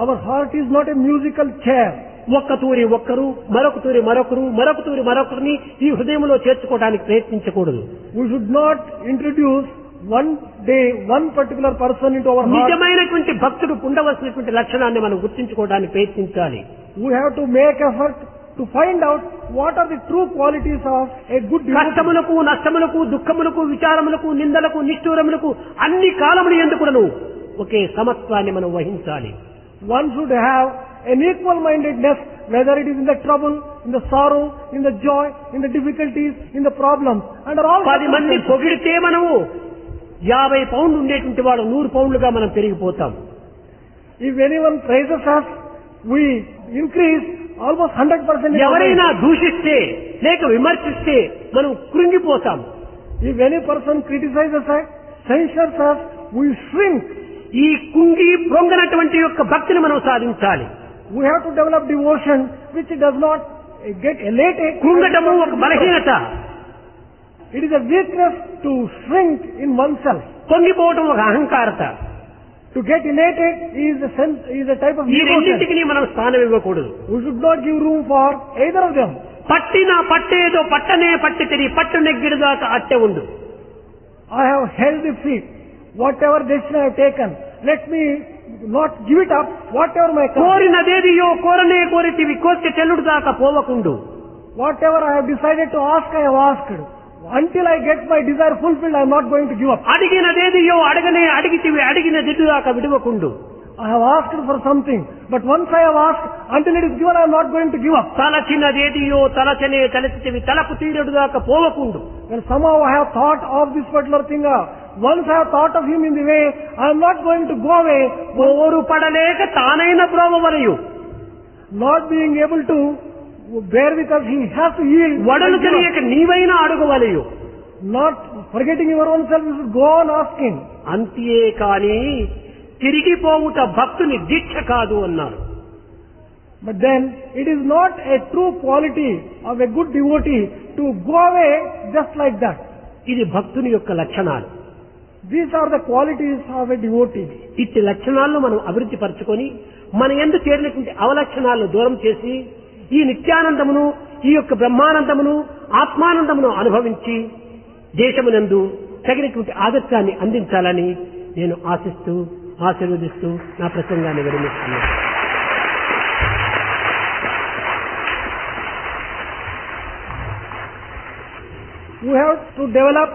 Our heart is not a musical chair. ఒక్క తూరి ఒక్కరు, మరొక తూరి మరొకరు, మరొక తూరి మరొకరిని ఈ హృదయంలో చేర్చుకోవడానికి ప్రయత్నించకూడదు. We should not introduce one day one particular person into our heart. నిజమైనటువంటి భక్తుడు ఉండవలసినటువంటి లక్షణాన్ని మనం గుర్తించుకోవడానికి ప్రయత్నించాలి. We have to make effort to find out what are the true qualities of a good devotee. కష్టములకు, నష్టములకు, దుఃఖములకు, విచారములకు, నిందలకు, నిష్ఠూరములకు అన్ని కాలములు ఎందుకును ఒకే సమత్వాన్ని మనం వహించాలి. One should have an equal mindedness, whether it is in the trouble, in the sorrow, in the joy, in the difficulties, in the problems, under all 10 మంది circumstances. పొగిడితే మనము 50 పౌండ్లు ఉండేటువంటి వాడు 100 పౌండ్లుగా మనం పెరిగిపోతాం. If anyone praises us, we increase almost 100%. ఎవరైనా దూషిస్తే లేక విమర్శిస్తే మనం కృంగిపోతాం. If any person criticizes us, censures us, we shrink. ఈ కుంగి పొంగనటువంటి యొక్క భక్తిని మనం సాధించాలి. We have to develop devotion which does not get elated. కృంగటము ఒక బలహీనత, It is a weakness to shrink in oneself. పొంగిపోవటం ఒక అహంకారత. To get elated is a type of ఈ devotion. రెండింటికి మనం స్థానం ఇవ్వకూడదు. We should not give room for either of them. పట్టిన పట్టేదో పట్టనే పట్టి తిరిగి పట్టు నెగ్గిడి దాకా అట్టె ఉండు. I have held the feet. Whatever decision I have taken, let me not give it up. Whatever my కోరినదేదియో కోరనే కోరితివి కోర్చి చెల్లుడు దాకా పోవకుండు. whatever I have decided to ask, I have asked. Until I get my desire fulfilled, I am not going to give up. అడిగినదేదియో అడగనే అడిగితివి అడిగిన దిడ్డు దాకా విడవకుండు. I have asked for something, but once I have asked, until it is given, I am not going to give up. తలచినదేదియో తలచనే తలచితివి తలకు తీరుడు దాకా పోవకుండు. When somehow I have thought of this particular thing, once I have thought of him in the way, I am not going to go away. ఓరు పడలేక తానైన ప్రోవవలయు Not being able to bear with us, he has to yield. వడలు తెలియక నీవైనా అడుగవలయు. Not forgetting your own self, you should go on asking. అంతే కాని తిరిగిపోవుట భక్తుని దీక్ష కాదు అన్నారు. But then, it is not a true quality of a good devotee to go away just like that. ఇది భక్తుని యొక్క లక్షణాలు. These are the qualities of a devotee. ఇట్టి లక్షణాలను మనం అభివృద్ధి పరచుకొని మన యందు చేరినటువంటి అవలక్షణాలను దూరం చేసి ఈ నిత్యానందమును, ఈ యొక్క బ్రహ్మానందమును, ఆత్మానందమును అనుభవించి దేశమునందు తగినటువంటి ఆదర్శాన్ని అందించాలని నేను ఆశిస్తూ ఆశీర్వదిస్తూ నా ప్రసంగాన్ని విరమిస్తున్నాను. We have to develop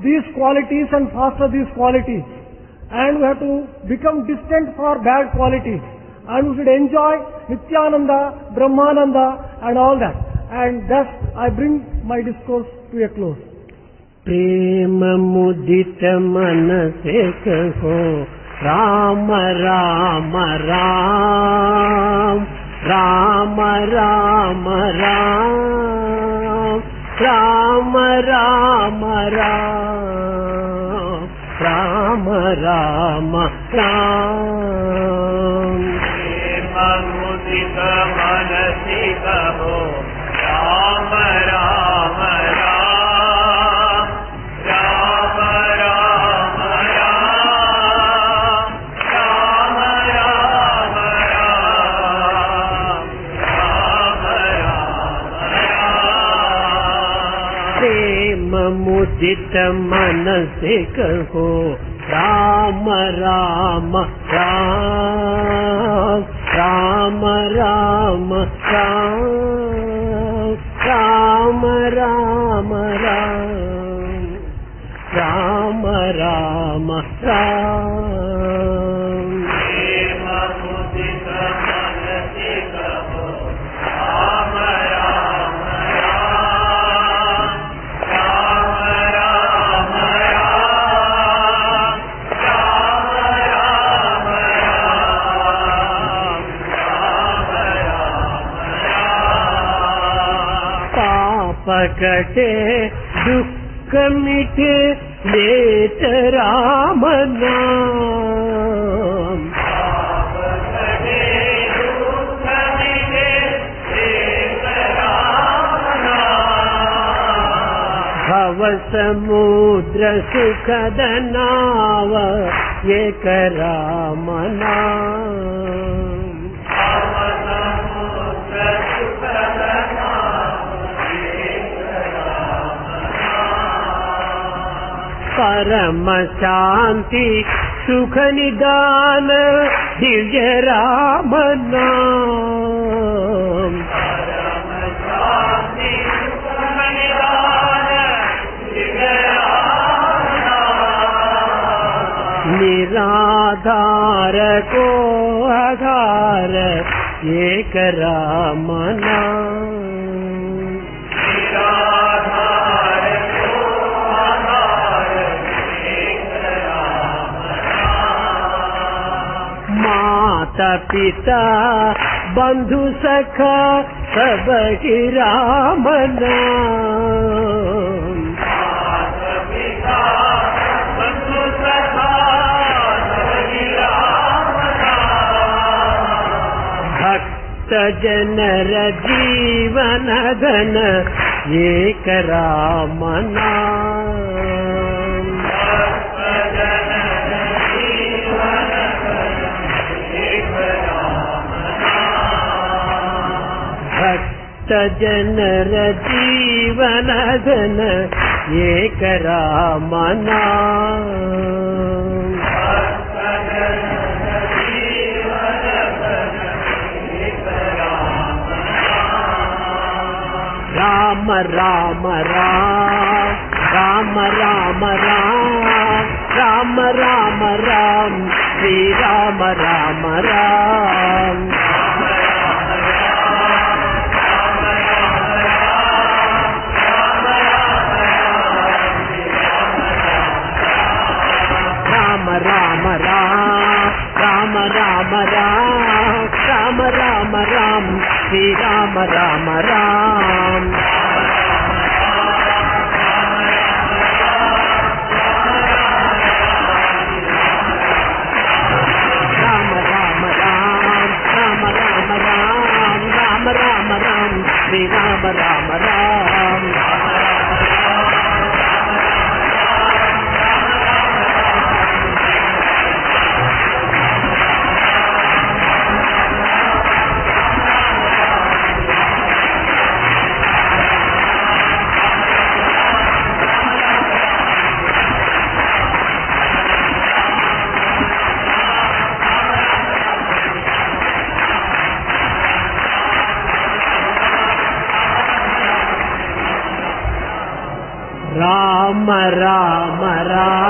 these qualities and foster these qualities. And we have to become distant for bad qualities. And we should enjoy Nityananda, Brahmananda and all that. And thus I bring my discourse to a close. प्रेम मुदित मन से कहो राम राम राम राम राम राम राम राम राम राम राम राम प्रेम मुदित मन से कहो राम राम राम राम राम राम राम राम राम प्रेम मुदित मन से कहो राम राम राम राम రామ రామ రామ రామ రామ రామ రామ प्रेम मुदित मन से कहो राम राम राम राम राम राम राम राम पाप कटे दुख मिटे लेत राम नाम भव समुद्र सुखद नाव एक राम नाम परम शांति सुख निदान दिव्य राम नाम निराधार को आधार एक राम नाम माता पिता बंधु सखा सब ही राम नाम भक्त जनर जीवन धन एक राम नाम भक्त जनर जीवन धन एक राम नाम राम राम राम राम राम राम राम राम श्री राम राम राम राम राम राम राम राम राम राम श्री राम राम राम राम राम राम श्री राम राम राम राम राम राम